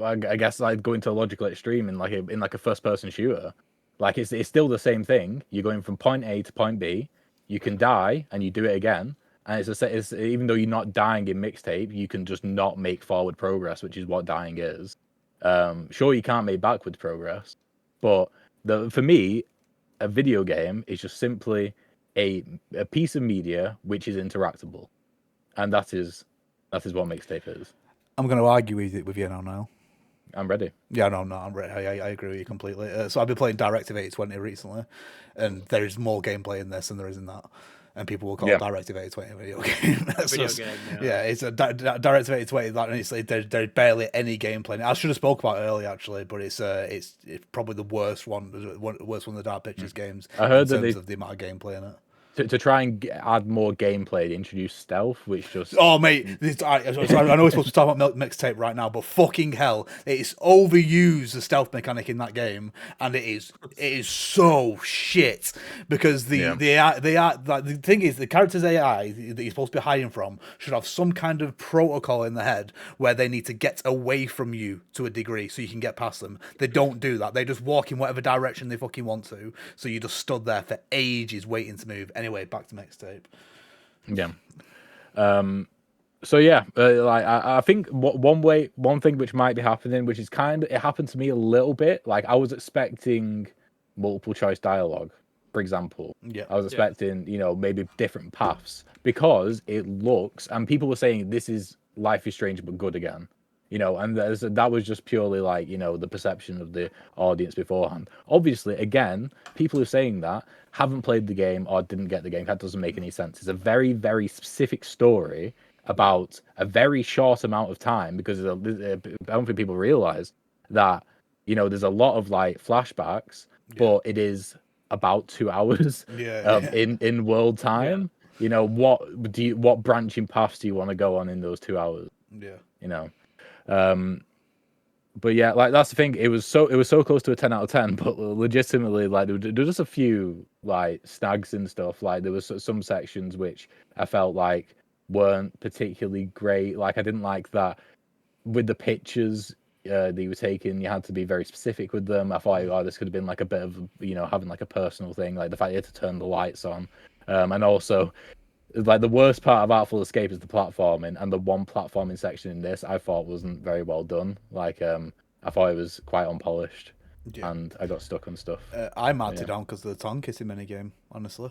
I guess, like, going to a logical extreme in like a first person shooter, like, it's still the same thing. You're going from point A to point B. You can die and you do it again. And it's even though you're not dying in Mixtape, you can just not make forward progress, which is what dying is. Sure, you can't make backward progress, but for me, a video game is just simply a piece of media which is interactable, and that is what Mixtape is. I'm going to argue with you now, Niall. I'm ready. Yeah, no, I'm ready. I agree with you completely. So I've been playing Directive 820 recently, and there is more gameplay in this than there is in that. And people will call Directive 820 a video game. Yeah, it's a Directive 820. That honestly, there's barely any gameplay. I should have spoke about it earlier actually, but it's probably the worst one of the Dark Pictures games. I heard in terms of the amount of gameplay in it. To try and add more gameplay, to introduce stealth, which just... Oh, mate, I know we're supposed to talk about Mixtape right now, but fucking hell, it's overused, the stealth mechanic in that game, and it is so shit, because the thing is, the character's AI that you're supposed to be hiding from should have some kind of protocol in the head where they need to get away from you to a degree so you can get past them. They don't do that. They just walk in whatever direction they fucking want to, so you just stood there for ages waiting to move. Anyway, back to Mixtape. Yeah. So yeah, like I think one thing which might be happening, which is it happened to me a little bit. Like I was expecting multiple choice dialogue, for example. Yeah. I was expecting, maybe different paths, because it looks, and people were saying this is Life is Strange but good again. And that was just purely like, the perception of the audience beforehand. Obviously, again, people who are saying that haven't played the game or didn't get the game. That doesn't make any sense. It's a very, very specific story about a very short amount of time, because I don't think people realize that, there's a lot of like flashbacks, but it is about 2 hours in world time. What branching paths do you want to go on in those 2 hours? But yeah, like that's the thing. It was so close to a 10 out of 10, but legitimately, like there were just a few like snags and stuff. Like there was some sections which I felt like weren't particularly great. Like I didn't like that with the pictures that you were taking, you had to be very specific with them. I thought, this could have been like a bit of having like a personal thing, like the fact you had to turn the lights on, and also. Like the worst part of Artful Escape is the platforming, and the one platforming section in this I thought wasn't very well done. Like I thought it was quite unpolished, and I got stuck on stuff. I marked it down because of the tongue kissing minigame, honestly.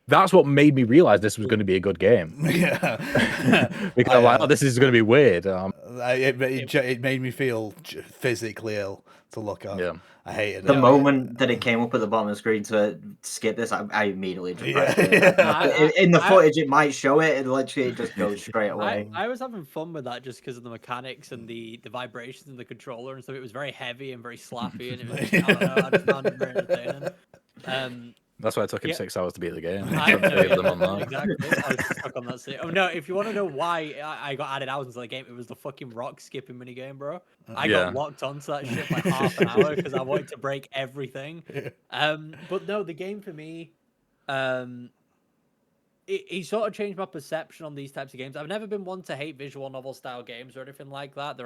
That's what made me realize this was going to be a good game. Because I'm like, this is going to be weird. It made me feel physically ill to look at. Yeah. I hated the it. moment that it came up at the bottom of the screen to skip this. I immediately just pressed it. In the footage, it might show it, and literally it just goes straight away. I was having fun with that just because of the mechanics and the vibrations in the controller and stuff. It was very heavy and very slappy, and it was, I don't know, I just found it very entertaining. That's why it took him 6 hours to beat the game. Exactly. I was stuck on that. Oh no! If you want to know why I got added hours into the game, it was the fucking rock skipping minigame, bro. I got locked onto that shit for like half an hour because I wanted to break everything. But no, the game for me, it sort of changed my perception on these types of games. I've never been one to hate visual novel style games or anything like that.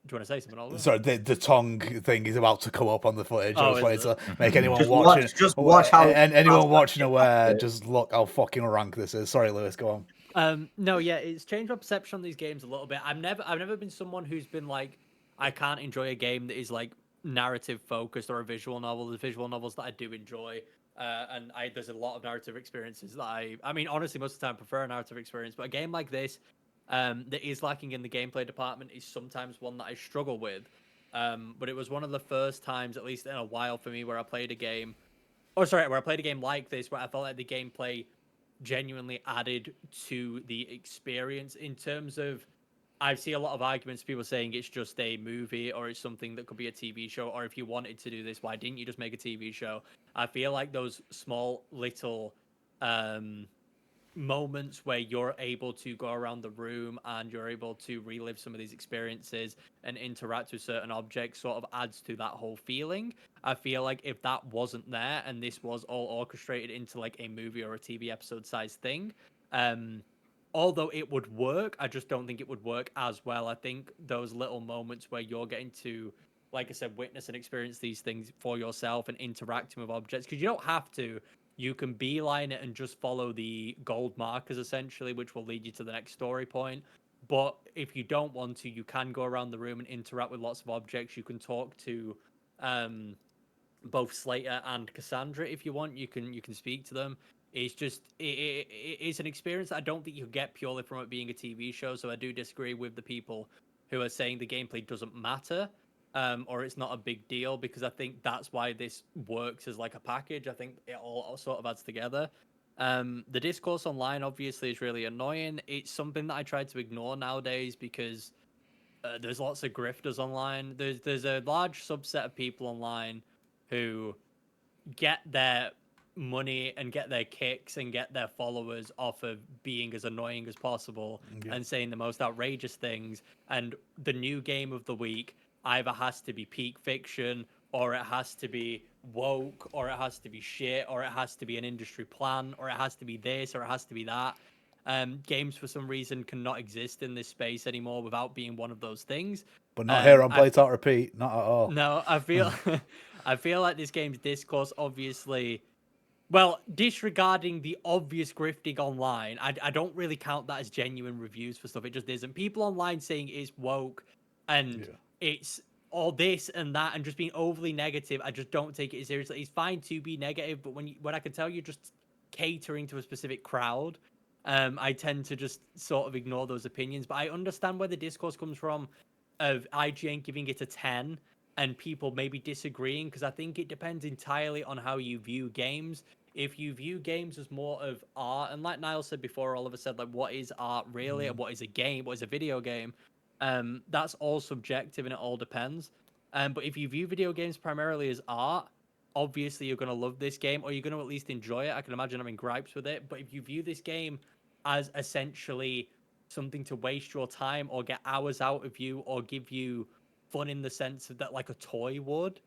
Do you want to say something, Oliver? Sorry, the tongue thing is about to come up on the footage. I was waiting to make anyone Just watching. watch how. And anyone watching aware, just look how fucking rank this is. Sorry, Lewis, go on. No, yeah, it's changed my perception on these games a little bit. I've never been someone who's been like, I can't enjoy a game that is like narrative focused or a visual novel. There's visual novels that I do enjoy, and there's a lot of narrative experiences that I mean, honestly, most of the time I prefer a narrative experience. But a game like this, that is lacking in the gameplay department, is sometimes one that I struggle with. But it was one of the first times, at least in a while for me, where I played a game like this, where I felt like the gameplay genuinely added to the experience. In terms of, I see a lot of arguments, people saying it's just a movie or it's something that could be a TV show, or if you wanted to do this, why didn't you just make a TV show? I feel like those small little moments where you're able to go around the room and you're able to relive some of these experiences and interact with certain objects sort of adds to that whole feeling. I feel like if that wasn't there and this was all orchestrated into like a movie or a TV episode size thing, although it would work, I just don't think it would work as well. I think those little moments where you're getting to, like I said, witness and experience these things for yourself and interacting with objects, because you don't have to. You can beeline it and just follow the gold markers, essentially, which will lead you to the next story point. But if you don't want to, you can go around the room and interact with lots of objects. You can talk to both Slater and Cassandra if you want. You can speak to them. It's just it's an experience that I don't think you get purely from it being a TV show. So I do disagree with the people who are saying the gameplay doesn't matter, or it's not a big deal, because I think that's why this works as like a package. I think it all sort of adds together. The discourse online obviously is really annoying. It's something that I try to ignore nowadays because there's lots of grifters online. There's a large subset of people online who get their money and get their kicks and get their followers off of being as annoying as possible and saying the most outrageous things. And the new game of the week either has to be peak fiction, or it has to be woke, or it has to be shit, or it has to be an industry plan, or it has to be this, or it has to be that. Games for some reason cannot exist in this space anymore without being one of those things. But not here on Play Talk Repeat, not at all. No, I feel I feel like this game's discourse obviously, well, disregarding the obvious grifting online, I don't really count that as genuine reviews for stuff. It just isn't. People online saying it's woke and it's all this and that and just being overly negative, I just don't take it seriously. It's fine to be negative, but when I can tell you're just catering to a specific crowd, I tend to just sort of ignore those opinions. But I understand where the discourse comes from of IGN giving it a 10 and people maybe disagreeing, because I think it depends entirely on how you view games. If you view games as more of art, and like Niall said before, Oliver said, like, what is art really, and what is a game, what is a video game, that's all subjective and it all depends. But if you view video games primarily as art, obviously you're going to love this game, or you're going to at least enjoy it. I can imagine having gripes with it. But if you view this game as essentially something to waste your time or get hours out of you or give you fun in the sense of that, like a toy would,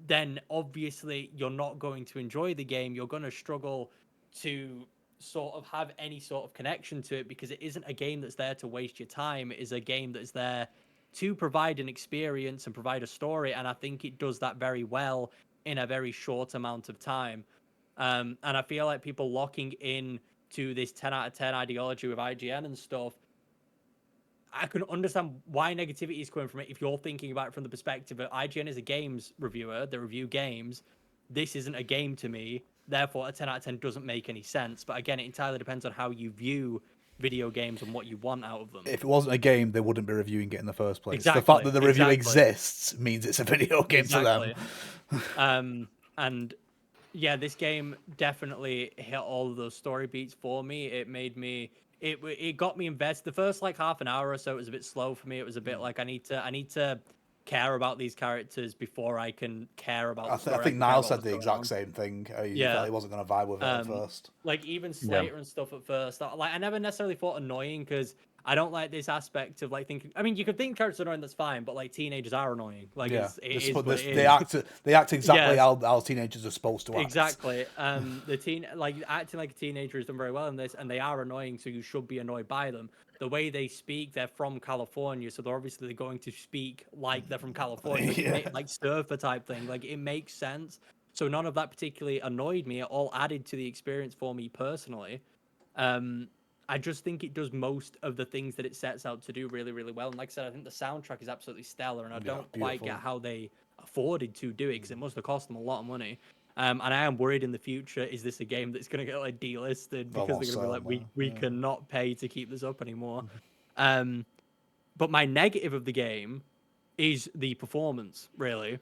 then obviously you're not going to enjoy the game. You're going to struggle to sort of have any sort of connection to it, because it isn't a game that's there to waste your time. It is a game that's there to provide an experience and provide a story, and I think it does that very well in a very short amount of time. And I feel like people locking in to this 10 out of 10 ideology with IGN and stuff, I can understand why negativity is coming from it if you're thinking about it from the perspective of IGN is a games reviewer, they review games. This isn't a game to me, therefore a 10 out of 10 doesn't make any sense. But again, it entirely depends on how you view video games and what you want out of them. If it wasn't a game, they wouldn't be reviewing it in the first place. Exactly, The fact that the review exists means it's a video game to them. And yeah, this game definitely hit all of those story beats for me. It made me... It got me invested. The first like half an hour or so, it was a bit slow for me. It was a bit like I need to care about these characters before I can care about the story. I think Niall said the exact same thing. He felt he wasn't going to vibe with it at first. Like even Slater and stuff at first. Like I never necessarily thought annoying, because I don't like this aspect of like thinking. I mean, you could think characters are annoying, that's fine, but like teenagers are annoying. Like they act exactly how teenagers are supposed to act. Exactly. Acting like a teenager is done very well in this, and they are annoying, so you should be annoyed by them. The way they speak, they're from California, so they're obviously going to speak like they're from California, like surfer type thing. Like it makes sense. So none of that particularly annoyed me. It all added to the experience for me personally. I just think it does most of the things that it sets out to do really, really well. And like I said, I think the soundtrack is absolutely stellar, and I don't quite get how they afforded to do it, because it must have cost them a lot of money. And I am worried in the future, is this a game that's going to get like delisted, because they're going to be like, we cannot pay to keep this up anymore. But my negative of the game is the performance, really.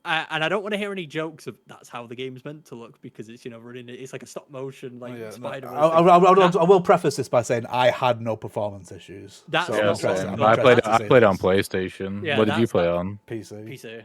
And I don't want to hear any jokes of that's how the game's meant to look, because it's, you know, it's like a stop motion Spider-Man. I will preface this by saying I had no performance issues. I played on PlayStation. What did you play on? PC.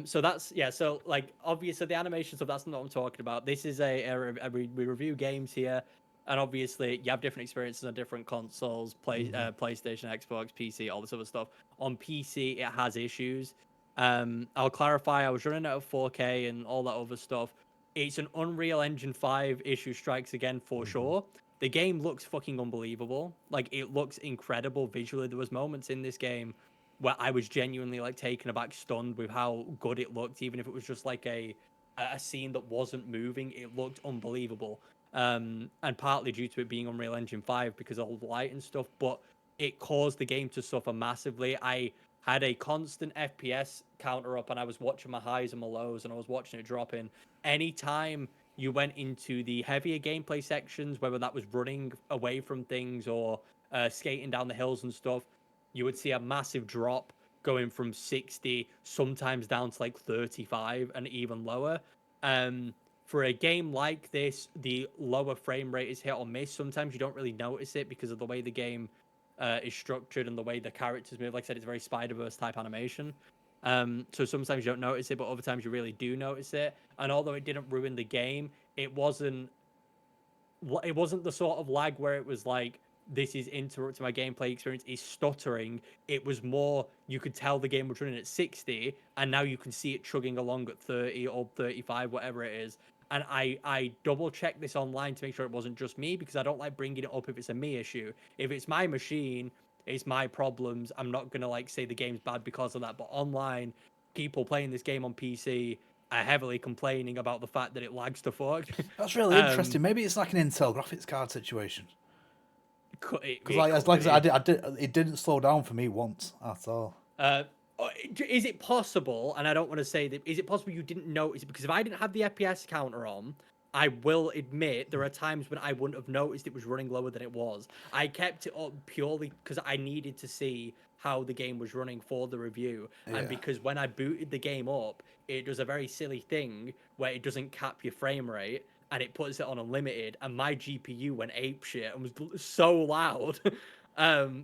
So that's so like obviously the animation stuff, that's not what I'm talking about. This is we review games here, and obviously you have different experiences on different consoles, PlayStation, Xbox, PC, all this other stuff. On PC it has issues. I'll clarify, I was running out of 4K and all that other stuff. It's an Unreal Engine 5 issue strikes again for sure. The game looks fucking unbelievable. Like, it looks incredible visually. There was moments in this game where I was genuinely like taken aback, stunned with how good it looked, even if it was just like a scene that wasn't moving. It looked unbelievable. And partly due to it being Unreal Engine 5 because of all the light and stuff, but it caused the game to suffer massively. I had a constant FPS counter up, and I was watching my highs and my lows, and I was watching it drop in. Anytime you went into the heavier gameplay sections, whether that was running away from things or skating down the hills and stuff, you would see a massive drop going from 60, sometimes down to like 35 and even lower. For a game like this, the lower frame rate is hit or miss. Sometimes you don't really notice it because of the way the game is structured and the way the characters move. Like I said, it's very Spider-Verse type animation. So sometimes you don't notice it, but other times you really do notice it. And although it didn't ruin the game, it wasn't the sort of lag where it was like, this is interrupting my gameplay experience, is stuttering. It was more, you could tell the game was running at 60, and now you can see it chugging along at 30 or 35, whatever it is. And I double checked this online to make sure it wasn't just me, because I don't like bringing it up if it's a me issue. If it's my machine, it's my problems. I'm not gonna like say the game's bad because of that. But online, people playing this game on PC are heavily complaining about the fact that it lags to fuck. That's really interesting. Maybe it's like an Intel graphics card situation. Because like I said, it didn't slow down for me once at all. Is it possible? And I don't want to say that. Is it possible you didn't notice it? Because if I didn't have the FPS counter on, I will admit there are times when I wouldn't have noticed it was running lower than it was. I kept it up purely because I needed to see how the game was running for the review. Yeah. And because when I booted the game up, it does a very silly thing where it doesn't cap your frame rate and it puts it on unlimited. And my GPU went apeshit and was so loud.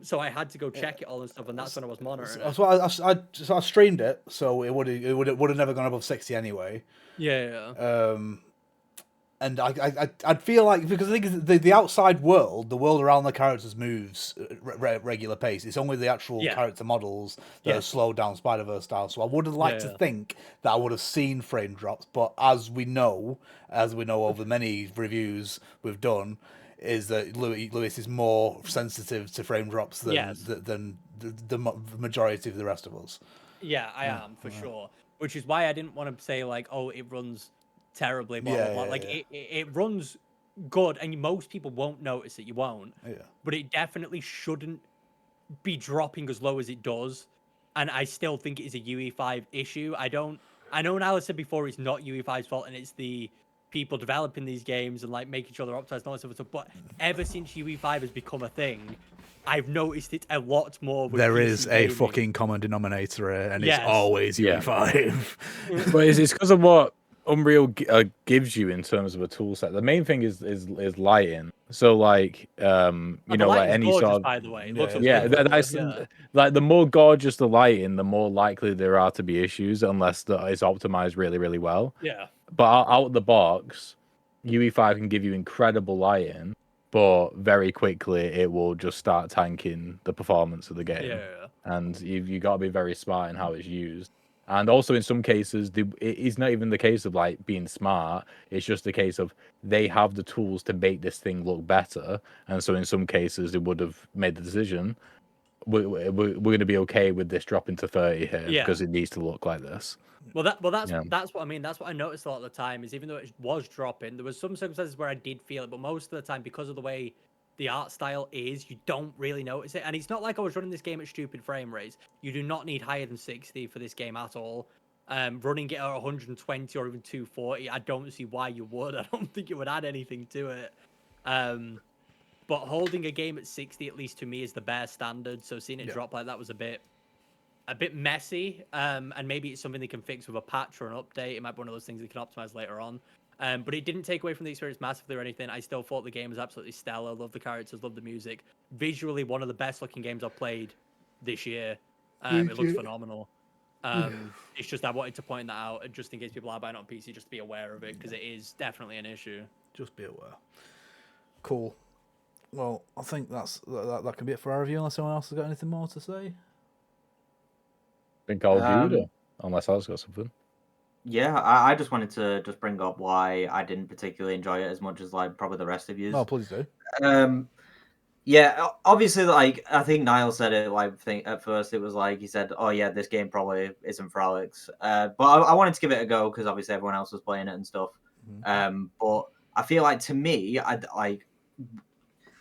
So I had to go check it all and stuff, and that's when I was monitoring it. So I streamed it, so it would have never gone above 60 anyway. Yeah. And I'd feel like, because I think the outside world, the world around the characters moves at regular pace. It's only the actual character models that are slowed down Spider-Verse style. So I would have liked to think that I would have seen frame drops, but as we know over many reviews we've done, is that Lewis is more sensitive to frame drops than the majority of the rest of us. Yeah, I am for sure. Which is why I didn't want to say like, oh, it runs terribly, blah blah blah. Like it runs good, and most people won't notice it. You won't. Yeah. But it definitely shouldn't be dropping as low as it does. And I still think it is a UE5 issue. I know Nala said before it's not UE5's fault, and it's the people developing these games and like making sure they're optimized and all that stuff. But ever since UE5 has become a thing, I've noticed it a lot more. With there PC is gaming. a fucking common denominator, and it's always UE5. But it's because of what Unreal gives you in terms of a tool set. The main thing is lighting. So like you know, like any gorgeous, sort of, by the way. That's like, the more gorgeous the lighting, the more likely there are to be issues unless it's optimized really, really well. Yeah. But out of the box, UE5 can give you incredible lighting, but very quickly it will just start tanking the performance of the game. Yeah. And you got to be very smart in how it's used. And also in some cases, it's not even the case of like being smart. It's just a case of they have the tools to make this thing look better. And so in some cases, they would have made the decision, we're going to be okay with this dropping to 30 here because it needs to look like this. Well, that's what I mean. That's what I noticed a lot of the time is, even though it was dropping, there was some circumstances where I did feel it, but most of the time, because of the way the art style is, you don't really notice it. And it's not like I was running this game at stupid frame rates. You do not need higher than 60 for this game at all. Running it at 120 or even 240, I don't see why you would. I don't think it would add anything to it. But holding a game at 60, at least to me, is the bare standard. So seeing it drop like that was a bit messy. And maybe it's something they can fix with a patch or an update. It might be one of those things they can optimize later on. But it didn't take away from the experience massively or anything. I still thought the game was absolutely stellar. Love the characters, love the music. Visually, one of the best looking games I've played this year. It looks phenomenal. It's just I wanted to point that out, just in case people are buying it on PC, just to be aware of it, because it is definitely an issue. Just be aware. Cool. Well, I think that can be it for our review, unless anyone else has got anything more to say. I think I'll do it, unless I've got something. Yeah, I just wanted to just bring up why I didn't particularly enjoy it as much as like probably the rest of you. Oh, please do. Yeah, obviously, like I think Niall said it. Like, at first it was like he said, "Oh yeah, this game probably isn't for Alex." But I wanted to give it a go because obviously everyone else was playing it and stuff. But I feel like, to me, I like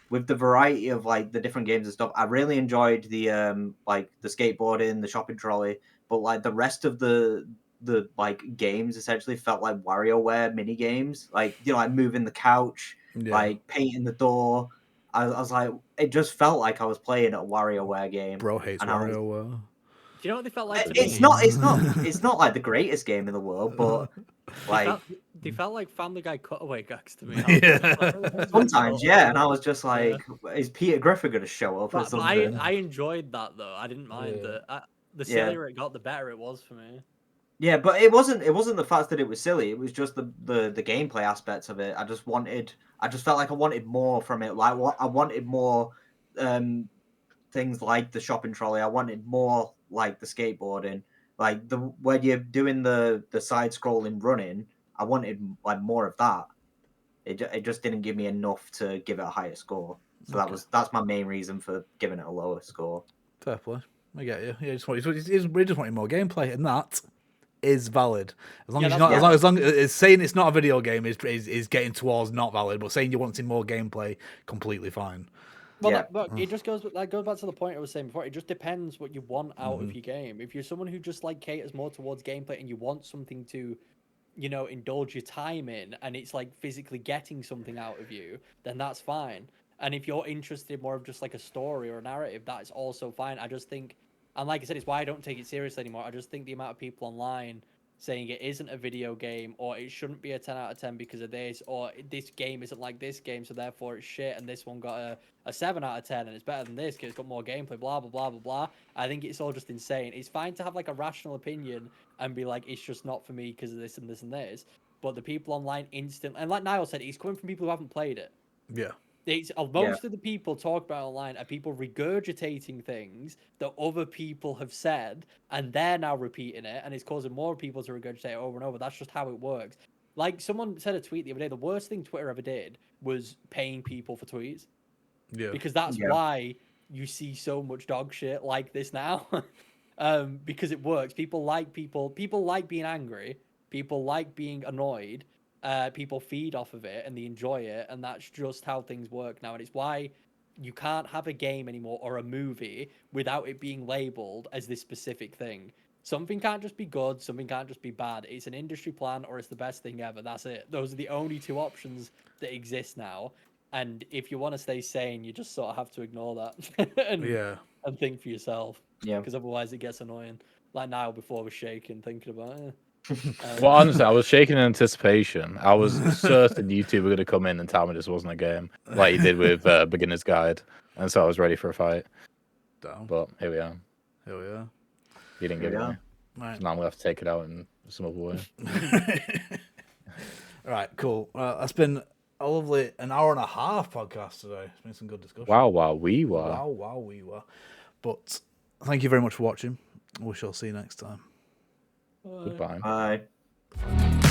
with the variety of like the different games and stuff, I really enjoyed the like the skateboarding, the shopping trolley. But like the rest of the the like games essentially felt like WarioWare mini games, like like moving the couch, like painting the door. I was like, it just felt like I was playing a WarioWare game. Bro hates and WarioWare. Do you know what they felt like to It's me? it's not like the greatest game in the world, but like They felt like Family Guy cutaway gags to me. Yeah. sometimes, yeah. And I was just like, is Peter Griffin going to show up or But something? I enjoyed that though. I didn't mind Yeah. it. The sillier it got, the better it was for me. Yeah, but it wasn't the fact that it was silly. It was just the gameplay aspects of it. I just felt like I wanted more from it. Like I wanted more things like the shopping trolley. I wanted more like the skateboarding. Like when you're doing the side scrolling running, I wanted like more of that. It just didn't give me enough to give it a higher score. So that's my main reason for giving it a lower score. Fair play. I get you. Yeah, we just wanted more gameplay, and that is valid. As long as you're not, as long as saying it's not a video game is getting towards not valid, but saying you wanted more gameplay, completely fine. Well, look, it just goes back to the point I was saying before. It just depends what you want out of your game. If you're someone who just like caters more towards gameplay and you want something to, indulge your time in, and it's like physically getting something out of you, then that's fine. And if you're interested more of just like a story or a narrative, that's also fine. I just think, and like I said, it's why I don't take it seriously anymore. I just think the amount of people online saying it isn't a video game, or it shouldn't be a 10 out of 10 because of this, or this game isn't like this game, so therefore it's shit, and this one got a 7 out of 10 and it's better than this because it's got more gameplay, blah blah blah blah blah. I think it's all just insane. It's fine to have like a rational opinion and be like, it's just not for me because of this and this and this, but the people online instantly, and like Niall said, it's coming from people who haven't played it. Yeah. Most of the people talk about online are people regurgitating things that other people have said, and they're now repeating it, and it's causing more people to regurgitate it over and over. That's just how it works. Like someone said a tweet the other day, the worst thing Twitter ever did was paying people for tweets. Yeah. Because that's why you see so much dog shit like this now. Because it works. People like being angry. People like being annoyed. People feed off of it and they enjoy it, and that's just how things work now. And it's why you can't have a game anymore or a movie without it being labeled as this specific thing. Something can't just be good, something can't just be bad. It's an industry plan or it's the best thing ever. That's it. Those are the only two options that exist now. And if you want to stay sane, you just sort of have to ignore that and think for yourself. Yeah. Because otherwise it gets annoying. Like Niall before was shaking, thinking about it. Well, honestly, I was shaking in anticipation. I was certain YouTube were going to come in and tell me this wasn't a game, like he did with Beginner's Guide, and so I was ready for a fight. Damn. But here we are. Here we are. He didn't give it me. Right. So now I'm going to have to take it out in some other way. All right, cool. That's been a lovely an hour and a half podcast today. It's been some good discussion. Wow, we were. Wow, we were. But thank you very much for watching. We shall see you next time. Goodbye. Bye.